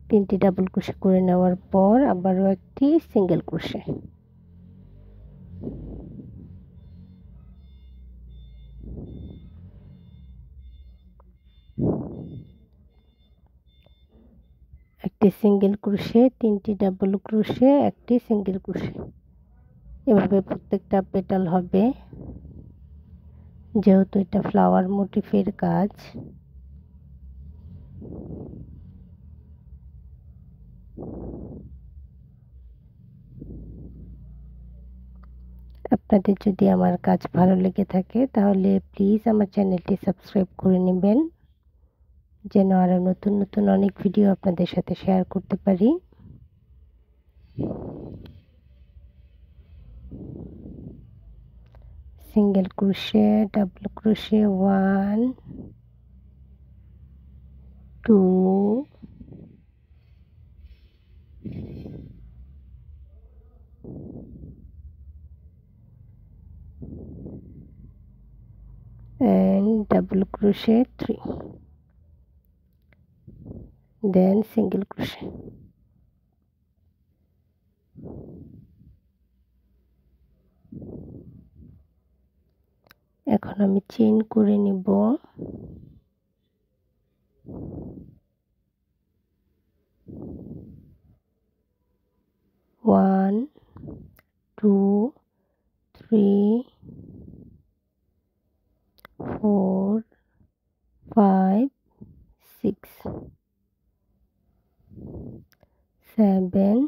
3টি ডাবল ক্রোশে করে নেওয়ার পর আবারও একটি সিঙ্গেল ক্রোশে। একটি সিঙ্গেল ক্রোশে, 3টি ডাবল ক্রোশে, একটি সিঙ্গেল ক্রোশে। এভাবে প্রত্যেকটা পেটাল হবে, যেহেতু এটা ফ্লাওয়ার মোটিফের কাজ। আপনাদের যদি আমার কাজ ভালো লেগে থাকে তাহলে প্লিজ আমার চ্যানেলটি সাবস্ক্রাইব করে নেবেন, যেন আরও নতুন নতুন অনেক ভিডিও আপনাদের সাথে শেয়ার করতে পারি। Single crochet, double crochet, 1 2 and double crochet 3, then single crochet। এখন আমি চেইন করে নিব। 1 2 3 4 5 6 7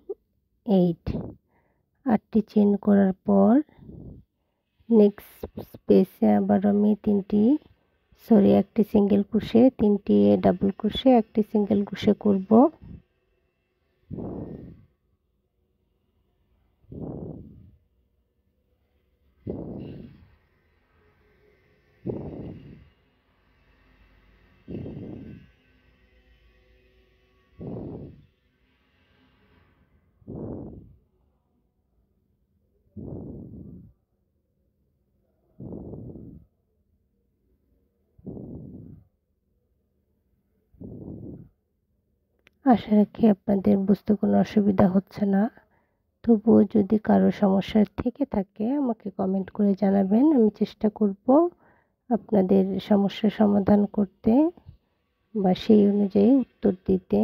8, 8টি চেইন করার পর নেক্সট স্পেসে আবার আমি একটি সিঙ্গেল ক্রোশে, 3টি ডাবল ক্রোশে, একটি সিঙ্গেল ক্রোশে করব। আশা রাখি আপনাদের বুঝতে কোনো অসুবিধা হচ্ছে না। তবুও যদি কারো সমস্যা থেকে থাকে আমাকে কমেন্ট করে জানাবেন, আমি চেষ্টা করব আপনাদের সমস্যার সমাধান করতে বা সেই অনুযায়ী উত্তর দিতে।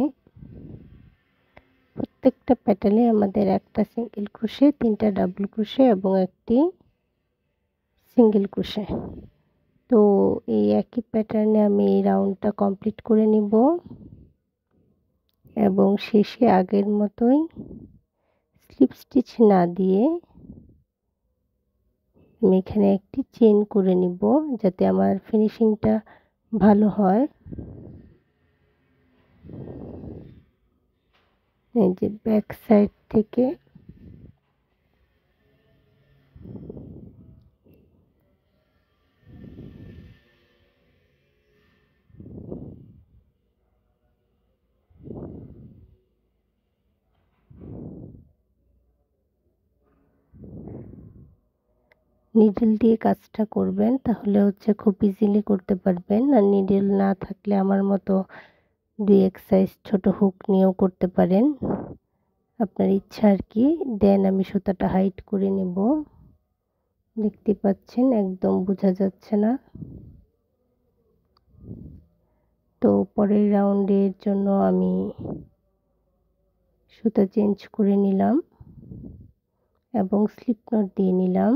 প্রত্যেকটা প্যাটার্নে আমাদের একটা সিঙ্গেল ক্রোশে, 3টা ডাবল ক্রোশে এবং একটি সিঙ্গেল ক্রোশে। তো এই একই প্যাটার্নে আমি এই রাউন্ডটা কমপ্লিট করে নিব এবং শেষে আগের মতোই স্লিপ স্টিচ না দিয়ে আমি এখানে একটি চেইন করে নিব, যাতে আমার ফিনিশিংটা ভালো হয়। এই যে ব্যাক সাইড থেকে নিডল দিয়ে কাজটা করবেন, তাহলে হচ্ছে খুব ইজিলি করতে পারবেন। আর নিডল না থাকলে আমার মতো 2 সাইজ ছোট হুক নিয়েও করতে পারেন, আপনার ইচ্ছা আর কি। দেন আমি সুতাটা হাইট করে নেব। দেখতে পাচ্ছেন একদম বোঝা যাচ্ছে না। তো পরের রাউন্ডের জন্য আমি সুতা চেঞ্জ করে নিলাম এবং স্লিপ নট দিয়ে নিলাম।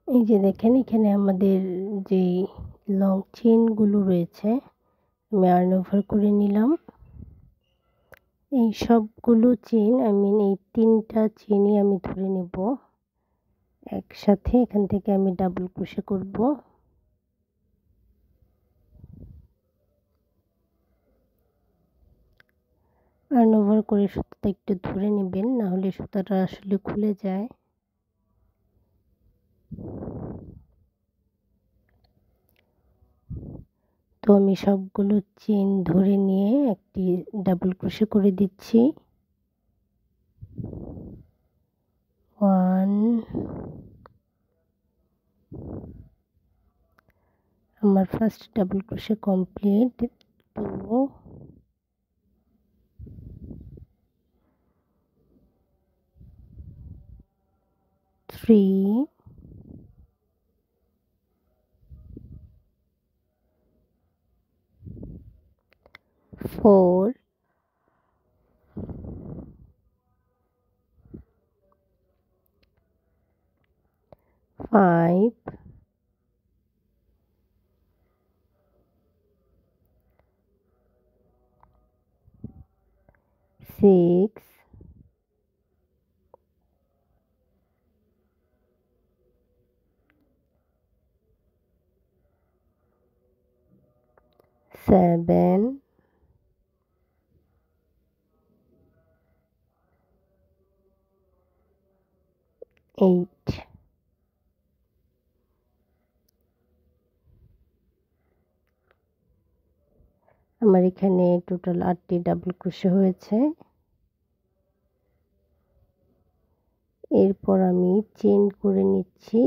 এই যে দেখেন এখানে আমাদের যেই লং চেইনগুলো রয়েছে আমি আর্ন ওভার করে নিলাম। এই সবগুলো চেইন এই 3টা চেইনই আমি ধরে নেব একসাথে। এখান থেকে আমি ডাবল ক্রোশে করব। আর্ন ওভার করে সুতাটা একটু ধরে নেবেন, না হলে সুতাটা আসলে খুলে যায়। তো আমি সবগুলো চেইন ধরে নিয়ে একটি ডাবল ক্রোশে করে দিচ্ছি। 1, আমার ফার্স্ট ডাবল ক্রোশে কমপ্লিট। 2, 3, 4, 5, 6, 7, 8। আমার এখানে টোটাল 8টি ডাবল ক্রোশে হয়েছে। এরপর আমি চেইন করে নিচ্ছি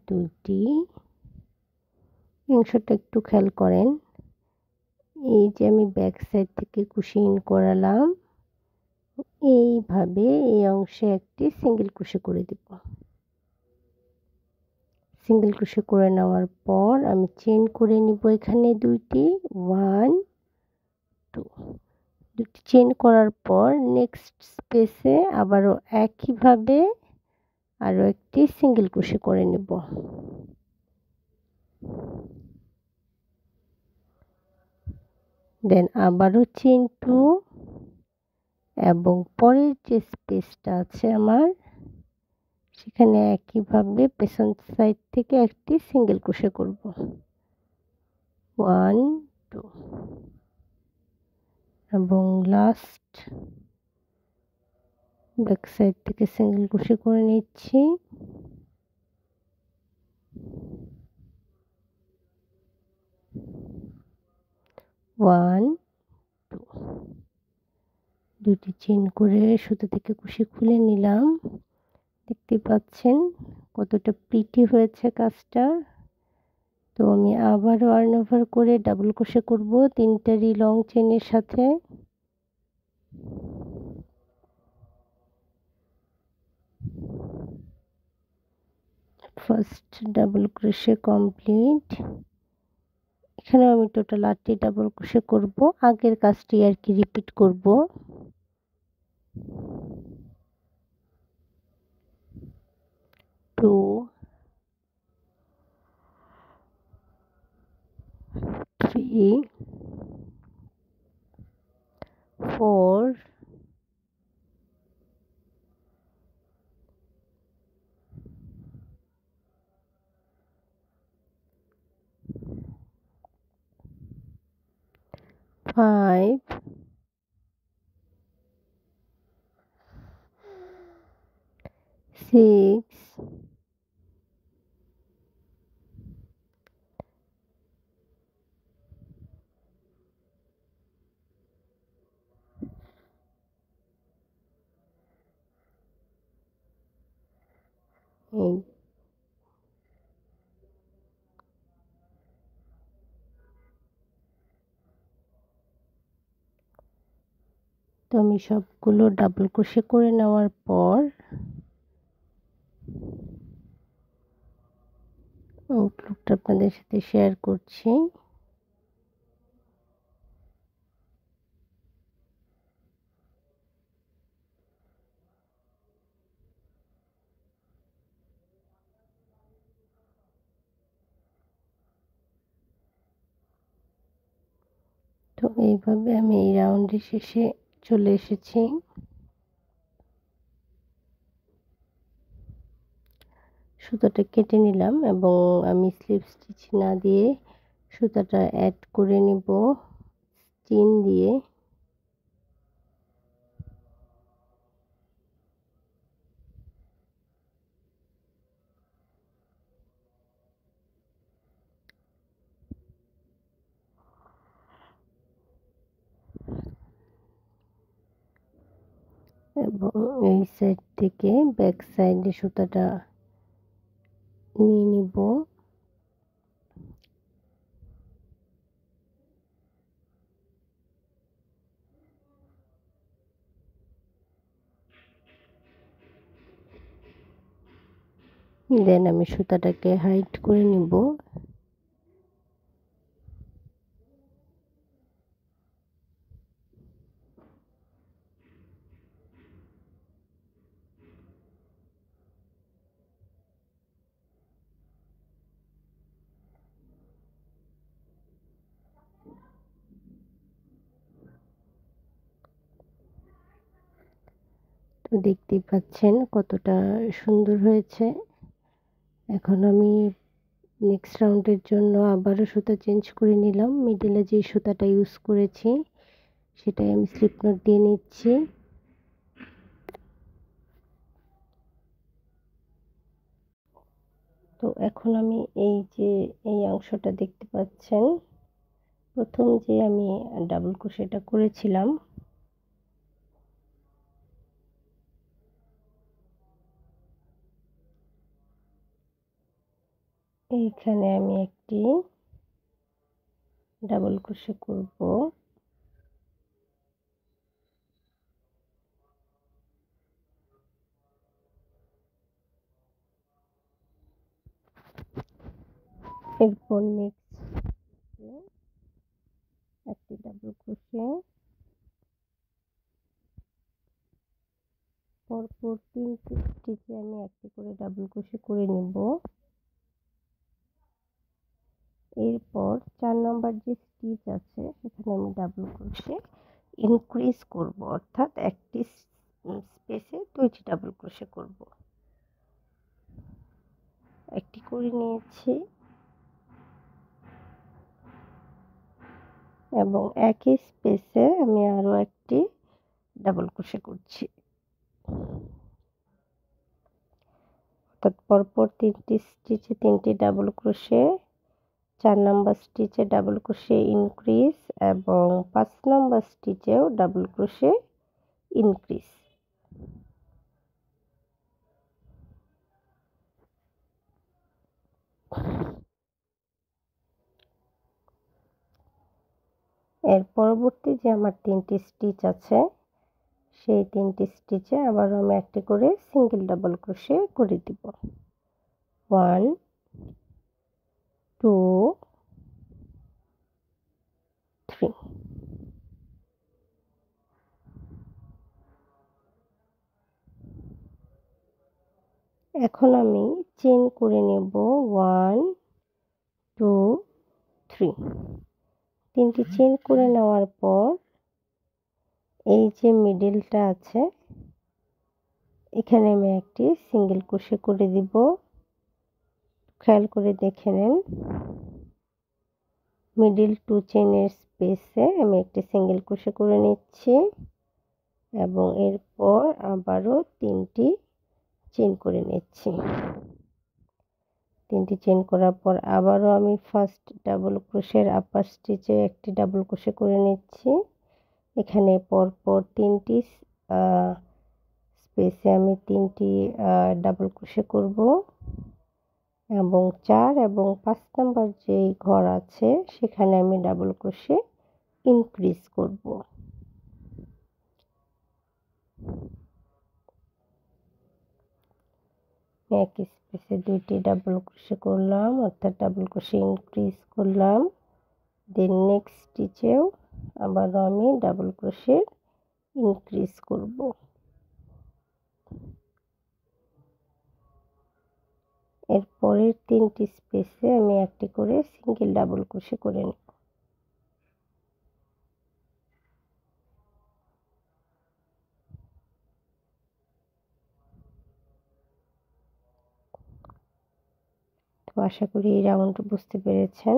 2টি। অংশটা একটু খেয়াল করেন। এই যে আমি ব্যাক সাইড থেকে কুশি ইন করালাম, এইভাবে এই অংশে একটি সিঙ্গেল ক্রোশে করে দেব। সিঙ্গেল ক্রোশে করে নেওয়ার পর আমি চেইন করে নিব এখানে 2টি। 1, 2। 2টি চেইন করার পর নেক্সট স্পেসে আবারও একইভাবে আরও একটি সিঙ্গেল ক্রোশে করে নেব। দেন আবারও চেইন 2 এবং পরের যে স্পেসটা আছে আমার সেখানে একইভাবে পেছন সাইড থেকে একটি সিঙ্গেল ক্রোশে করব। 1, 2 এবং লাস্ট ব্যাক সাইড থেকে সিঙ্গেল ক্রোশে করে নিচ্ছি। 1, 2। 2টি চেইন করে সুতো থেকে কুশি খুলে নিলাম। দেখতে পাচ্ছেন কতটা প্রিটি হয়েছে কাজটা। তো আমি আবারও আর্ন ওভার করে ডাবল ক্রোশে করব 3টারই লং চেইনের সাথে। First double crochet complete. এখানে আমি টোটাল 8টি ডাবল ক্রোশে করব। আগের কাজটি আর কি রিপিট করব। 2, 3, 4, 5, 6, 8। তো আমি সবগুলো ডাবল ক্রোশে করে নেওয়ার পর আউটলুকটা আপনাদের সাথে শেয়ার করছি। তো এইভাবে আমি এই রাউন্ডের শেষে চলে এসেছি। সুতাটা কেটে নিলাম এবং আমি স্লিপ স্টিচ না দিয়ে সুতাটা অ্যাড করে নিব চেন দিয়ে। এবং এই সাইড থেকে ব্যাক সাইডে সুতাটা নিয়ে নিব। দেন আমি সুতাটাকে হাইট করে নিব। তো দেখতেই পাচ্ছেন কতটা সুন্দর হয়েছে। এখন আমি নেক্সট রাউন্ডের জন্য আবারও সুতা চেঞ্জ করে নিলাম। মিডলে যে সুতাটা ইউজ করেছি সেটাই আমি স্লিপ নট দিয়ে নিচ্ছি। তো এখন আমি এই যে এই অংশটা দেখতে পাচ্ছেন, প্রথম যে আমি ডাবল ক্রোশেটা করেছিলাম এইখানে আমি একটি ডাবল ক্রোশে করব। এরপর নেক্সট একটি ডাবল ক্রোশে, পরপর 3টি স্টিচে আমি একটি করে ডাবল ক্রোশে করে নিব। এরপর 4 নাম্বার যে স্টিচ আছে সেখানে আমি ডাবল ক্রোশে ইনক্রিজ করব, অর্থাৎ একটি স্পেসে 2টি ডাবল ক্রোশে করব। একটি করে নিয়েছি এবং একই স্পেসে আমি আরও একটি ডাবল ক্রোশে করছি। অর্থাৎ পরপর 3টি স্টিচে 3টি ডাবল ক্রোশে, 4 নাম্বার স্টিচে ডাবল ক্রোশে ইনক্রিজ এবং 5 নাম্বার স্টিচেও ডাবল ক্রোশে ইনক্রিজ। এর পরবর্তী যে আমার 3টি স্টিচ আছে সেই 3টি স্টিচে আবার আমি একটি করে সিঙ্গেল ডাবল ক্রোশে করে দিব। 1 2 3। এখন আমি চেইন করে নেব 1 2 3। 3টি চেইন করে নেওয়ার পর এই যে মিডলটা আছে এখানে আমি একটি সিঙ্গেল ক্রোশে করে দিব। খেয়াল করে দেখে নেন, মিডল 2 চেইনের স্পেসে আমি একটি সিঙ্গেল ক্রোশে করে নিচ্ছি এবং এরপর আবারও 3টি চেইন করে নিচ্ছি। 3টি চেইন করার পর আবারও আমি ফার্স্ট ডাবল ক্রোশের আপার স্টিচে একটি ডাবল ক্রোশে করে নিচ্ছি। এখানে পরপর 3টি স্পেসে আমি 3টি ডাবল ক্রোশে করব এবং 4 এবং 5 নাম্বার যেই ঘর আছে সেখানে আমি ডাবল ক্রোশে ইনক্রিজ করব। একই স্পেসে 2টি ডাবল ক্রোশে করলাম, অর্থাৎ ডাবল ক্রোশে ইনক্রিজ করলাম। দেন নেক্সট স্টিচেও আবারও আমি ডাবল ক্রোশে ইনক্রিজ করব। এর পরের 3টি স্পেসে আমি একটি করে সিঙ্গেল ডাবল ক্রোশে করে নেব। তো আশা করি এই রাউন্ড বুঝতে পেরেছেন।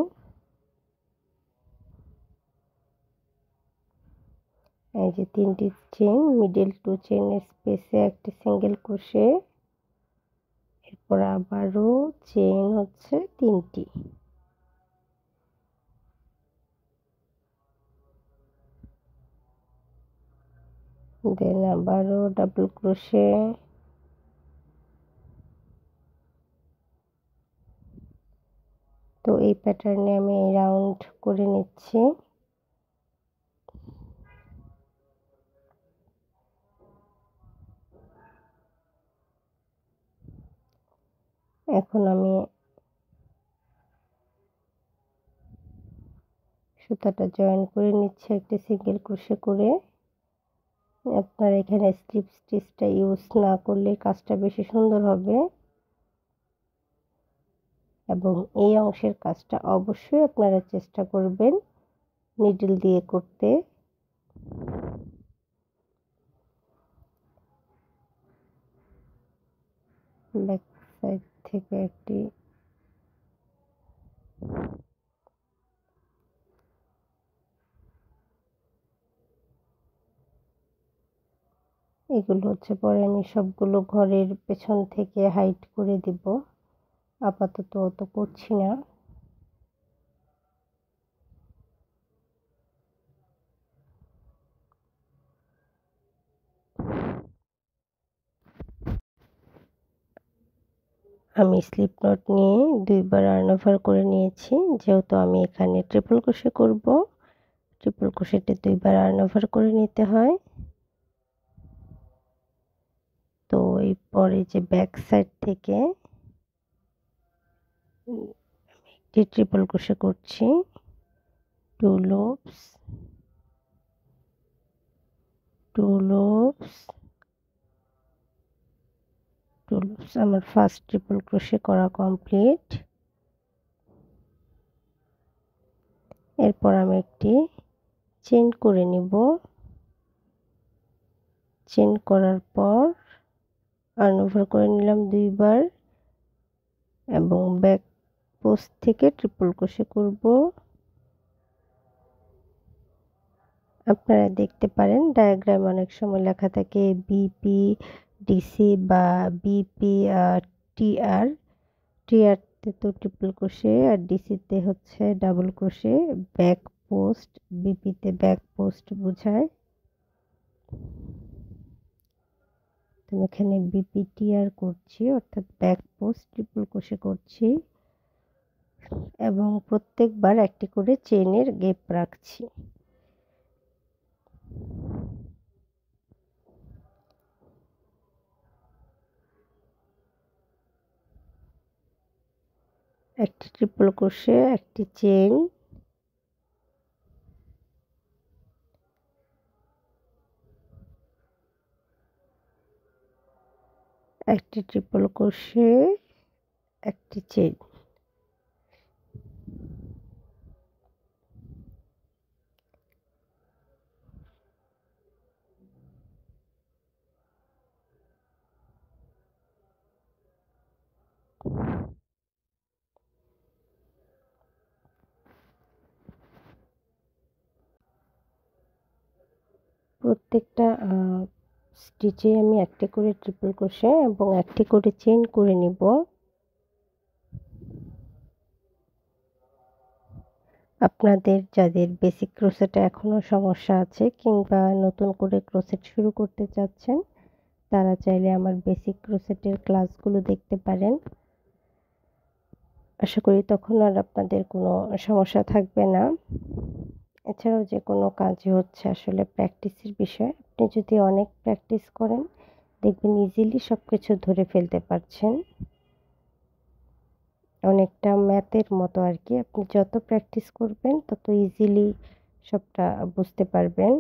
এই যে 3টি চেইন, মিডল 2 চেইনের স্পেসে একটি সিঙ্গেল ক্রোশে, এরপর আবারও চেইন হচ্ছে 3টি, দেন আবারও ডাবল ক্রোশে, তো এই প্যাটার্নে আমি এই রাউন্ড করে নিচ্ছি। এখন আমি সুতাটা জয়েন করে নিচ্ছি একটি সিঙ্গেল ক্রোশে করে। আপনারা এখানে স্লিপ স্টিচটা ইউজ না করলে কাজটা বেশি সুন্দর হবে, এবং এই অংশের কাজটা অবশ্যই আপনারা চেষ্টা করবেন নিডল দিয়ে করতে। ব্যাক সাইড থেকে একটি এগুলো হচ্ছে পরে আমি সবগুলো ঘরের পেছন থেকে হাইড করে দিব, আপাতত অত করছি না। আমি স্লিপ নট নিয়ে 2বার রান ওভার করে নিয়েছি, যেহেতু আমি এখানে ট্রিপল ক্রোশে করব, ট্রিপল ক্রোশেতে 2বার রান ওভার করে নিতে হয়। তো এই পরে যে ব্যাক সাইড থেকে একটি ট্রিপল ক্রোশে করছি, 2 লুপস, 2 লুপস, 2 লুপস। আমার ফার্স্ট ট্রিপল ক্রোশে করা কমপ্লিট। এরপর আমি একটি চেইন করে নিব, চেইন করার পর রান ওভার করে নিলাম 2বার, এবং ব্যাক পোস্ট থেকে ট্রিপল ক্রোশে করব। আপনারা দেখতে পারেন ডায়াগ্রাম অনেক সময় লেখা থাকে বিপি ডিসি বা বিপি টিআর, টিআরতে তো ট্রিপল ক্রোশে আর ডিসিতে হচ্ছে ডাবল ক্রোশে। ব্যাক পোস্ট, বিপিতে ব্যাক পোস্ট বোঝায়। তো এখানে বিপি টিআর করছি, অর্থাৎ ব্যাক পোস্ট ট্রিপল ক্রোশে করছি, এবং প্রত্যেকবার একটি করে চেইনের গ্যাপ রাখছি। একটি ট্রিপল ক্রোশে, একটি চেইন, একটি ট্রিপল ক্রোশে, একটি চেইন। প্রত্যেকটা স্টিচে আমি একটি করে ট্রিপল ক্রোশে এবং একটি করে চেইন করে নিব। আপনাদের যাদের বেসিক ক্রোশেটে এখনও সমস্যা আছে কিংবা নতুন করে ক্রোশেট শুরু করতে চাচ্ছেন, তারা চাইলে আমার বেসিক ক্রোশেটের ক্লাসগুলো দেখতে পারেন। আশা করি তখন আর আপনাদের কোনো সমস্যা থাকবে না। এছাড়াও যে কোনো কাজই হচ্ছে আসলে প্র্যাকটিসের বিষয়। আপনি যদি অনেক প্র্যাকটিস করেন, দেখবেন ইজিলি সব কিছু ধরে ফেলতে পারছেন। অনেকটা ম্যাথের মতো আর কি, আপনি যত প্র্যাকটিস করবেন তত ইজিলি সবটা বুঝতে পারবেন।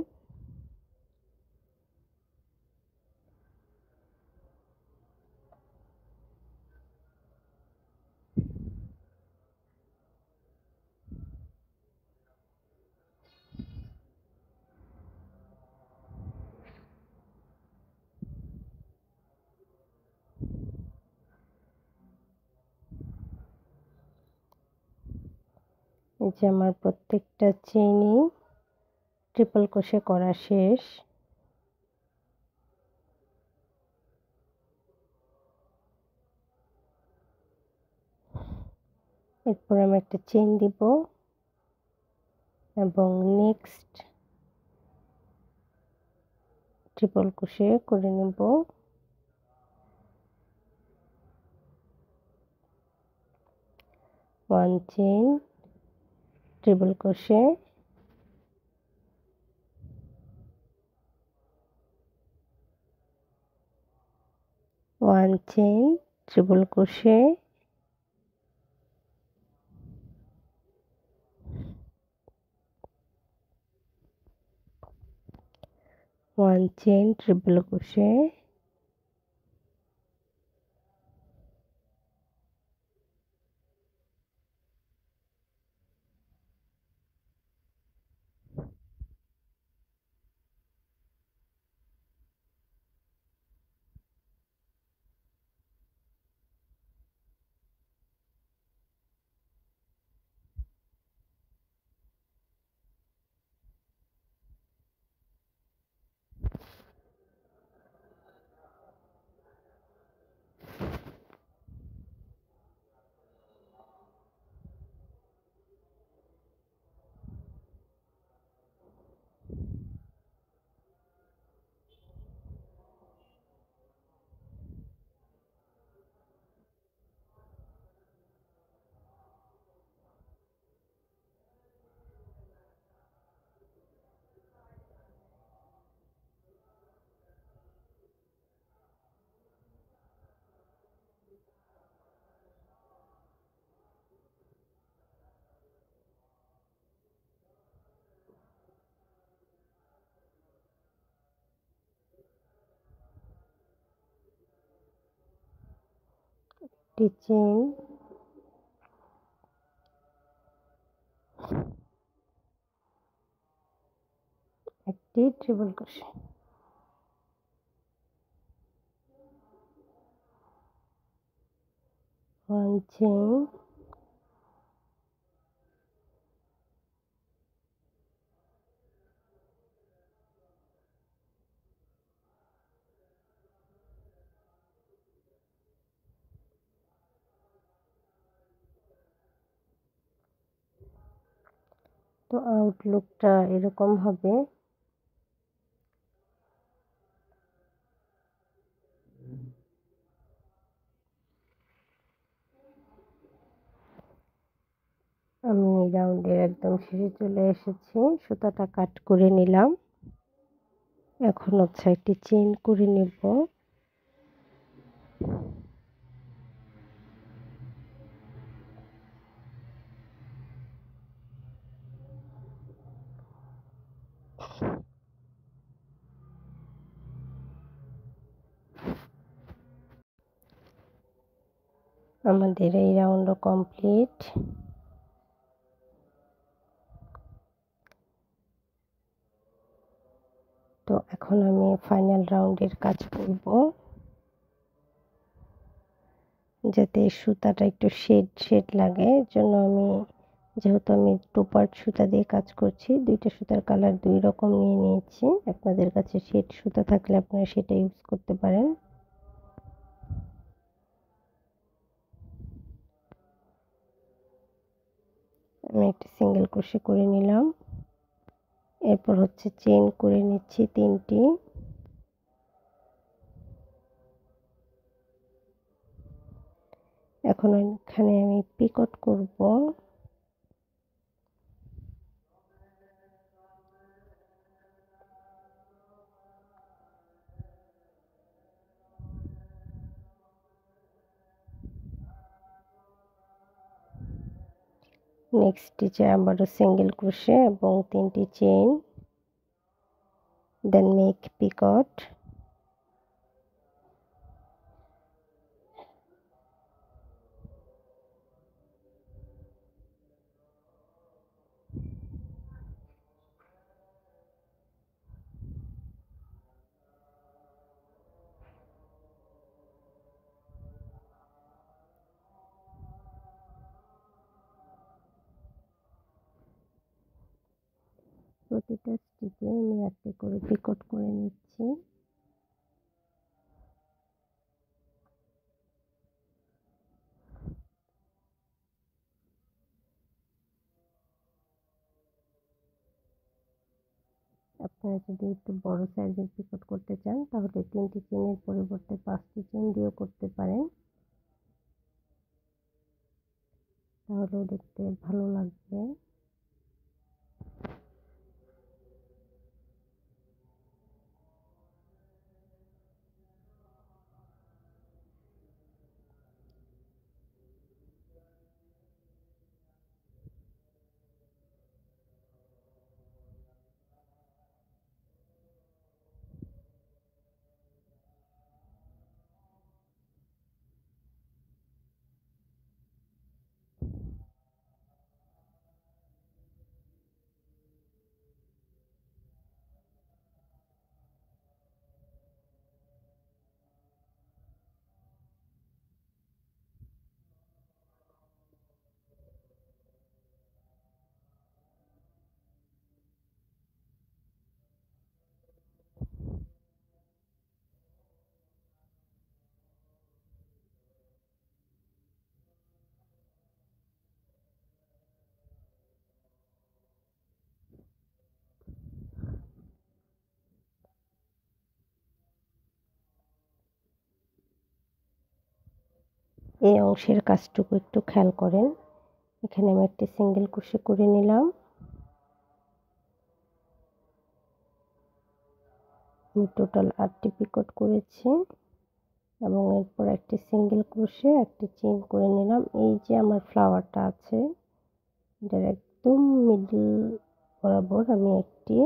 এই যে আমার প্রত্যেকটা চেইনই ট্রিপল ক্রোশে করা শেষ। এরপর আমি একটা চেইন দিব এবং নেক্সট ট্রিপল ক্রোশে করে নেব। One chain, triple crochet, one chain, triple crochet, one chain, triple crochet, একটি চেইন, একটি ট্রিপল ক্রোশে, ওয়ান চেইন, তো আউটলুকটা এরকম হবে। আমি রাউন্ডের একদম শেষে চলে এসেছি, সুতাটা কাট করে নিলাম। এখন হচ্ছে একটি চেইন করে নেব। আমাদের এই রাউন্ডও কমপ্লিট। তো এখন আমি ফাইনাল রাউন্ডের কাজ করব, যাতে সুতাটা একটু শেড লাগে। এর জন্য আমি, যেহেতু আমি 2 পার্ট সুতা দিয়ে কাজ করছি, দুইটা সুতার কালার দুই রকম নিয়ে নিয়েছি। আপনাদের কাছে শেড সুতা থাকলে আপনারা সেটা ইউজ করতে পারেন। আমি একটা সিঙ্গেল ক্রোশে করে নিলাম। এরপর হচ্ছে চেইন করে নিচ্ছি 3টি। এখন এখানে আমি পিকট করব। নেক্সট স্টিচে আবারও সিঙ্গেল ক্রোশে এবং 3টি চেইন, দেন মেক পিকট। প্রতিটা স্টিচে আমি একটি করে পিকট করে নিচ্ছি। আপনারা যদি একটু বড় সাইজের পিকট করতে চান তাহলে 3টি চেনের পরিবর্তে 5টি চেন দিয়েও করতে পারেন, তাহলেও দেখতে ভালো লাগবে। এই অংশের কাজটুকু একটু খেয়াল করেন। এখানে আমি একটি সিঙ্গেল ক্রোশে করে নিলাম। আমি টোটাল 8টি পিকট করেছি এবং এরপর একটি সিঙ্গেল ক্রোশে একটি চেইন করে নিলাম। এই যে আমার ফ্লাওয়ারটা আছে এটার একদম মিডল বরাবর আমি একটি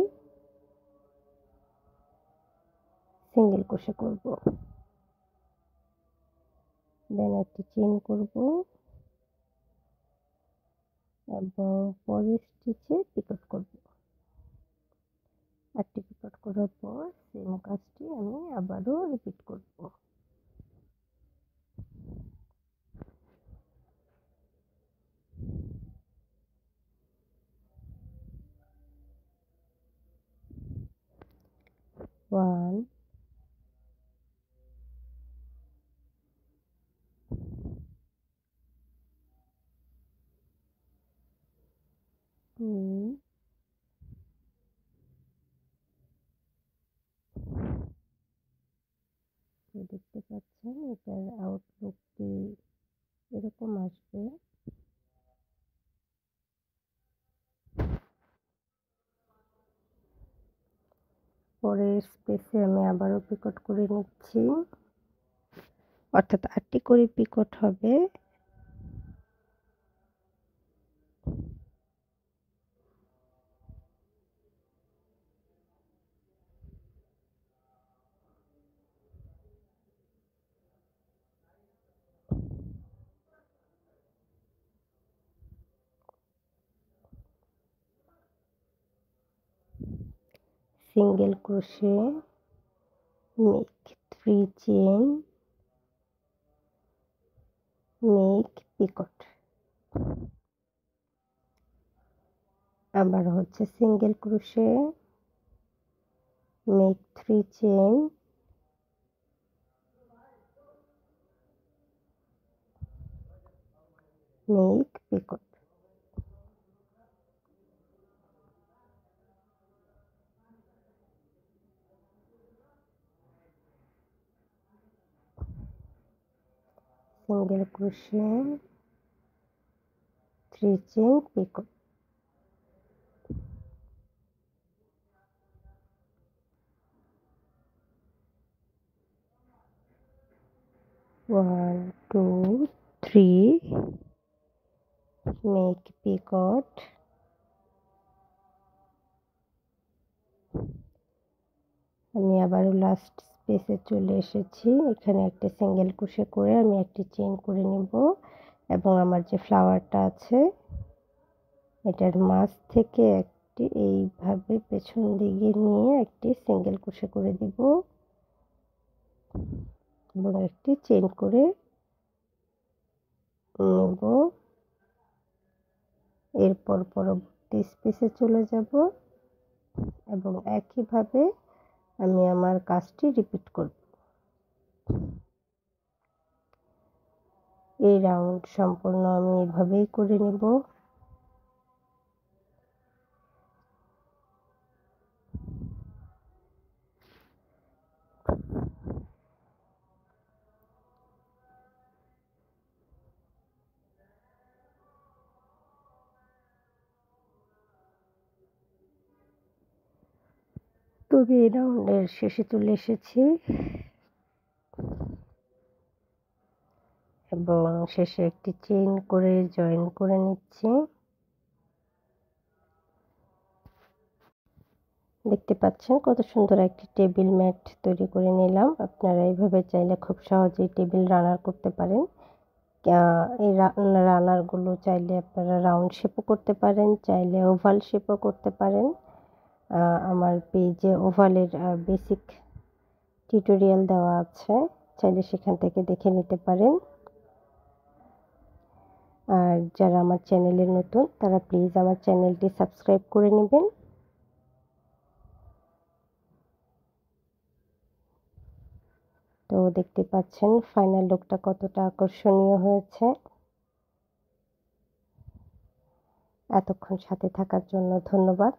সিঙ্গেল ক্রোশে করব, দেন একটি চেইন করব এবং পরের স্টিচে পিকট করব। 8টি পিকট করার পর সেম কাজটি আমি আবারও রিপিট করব। ওয়ান, টু, দেখতে পাচ্ছেন এটার আউটলুকটি এরকম আসবে। পরের স্পেসে আমি আবারও পিকট করে নিচ্ছি, অর্থাৎ 8টি করে পিকট হবে। Single crochet make 3 chain, make picot. আবার হচ্ছে single crochet make 3 chain, make picot. Single crochet 3 chain picot. One, two, three, make picot. আমি আবারও লাস্ট স্পেসে চলে এসেছি। এখানে একটা সিঙ্গেল ক্রোশে করে আমি একটি চেইন করে নেব এবং আমার যে ফ্লাওয়ারটা আছে এটার মাঝ থেকে একটি এইভাবে পেছন দিকে নিয়ে একটি সিঙ্গেল ক্রোশে করে দিব এবং একটি চেইন করে নেব। এরপর পরবর্তী স্পেসে চলে যাব। এবং একইভাবে আমি আমার কাজটি রিপিট করব। এই রাউন্ড সম্পূর্ণ আমি এভাবেই করে নেব। তো আমি এই রাউন্ডের শেষে চলে এসেছি এবং শেষে একটি চেইন করে জয়েন করে নিচ্ছি। দেখতে পাচ্ছেন কত সুন্দর একটি টেবিল ম্যাট তৈরি করে নিলাম। আপনারা এইভাবে চাইলে খুব সহজেই টেবিল রানার করতে পারেন। এই রানারগুলো চাইলে আপনারা রাউন্ড শেপও করতে পারেন, চাইলে ওভাল শেপও করতে পারেন। আমার পেজে ওভালের বেসিক টিউটোরিয়াল দেওয়া আছে, চাইলে সেখান থেকে দেখে নিতে পারেন। আর যারা আমার চ্যানেলে নতুন তারা প্লিজ আমার চ্যানেলটি সাবস্ক্রাইব করে নেবেন। তো দেখতে পাচ্ছেন ফাইনাল লুকটা কতটা আকর্ষণীয় হয়েছে। এতক্ষণ সাথে থাকার জন্য ধন্যবাদ।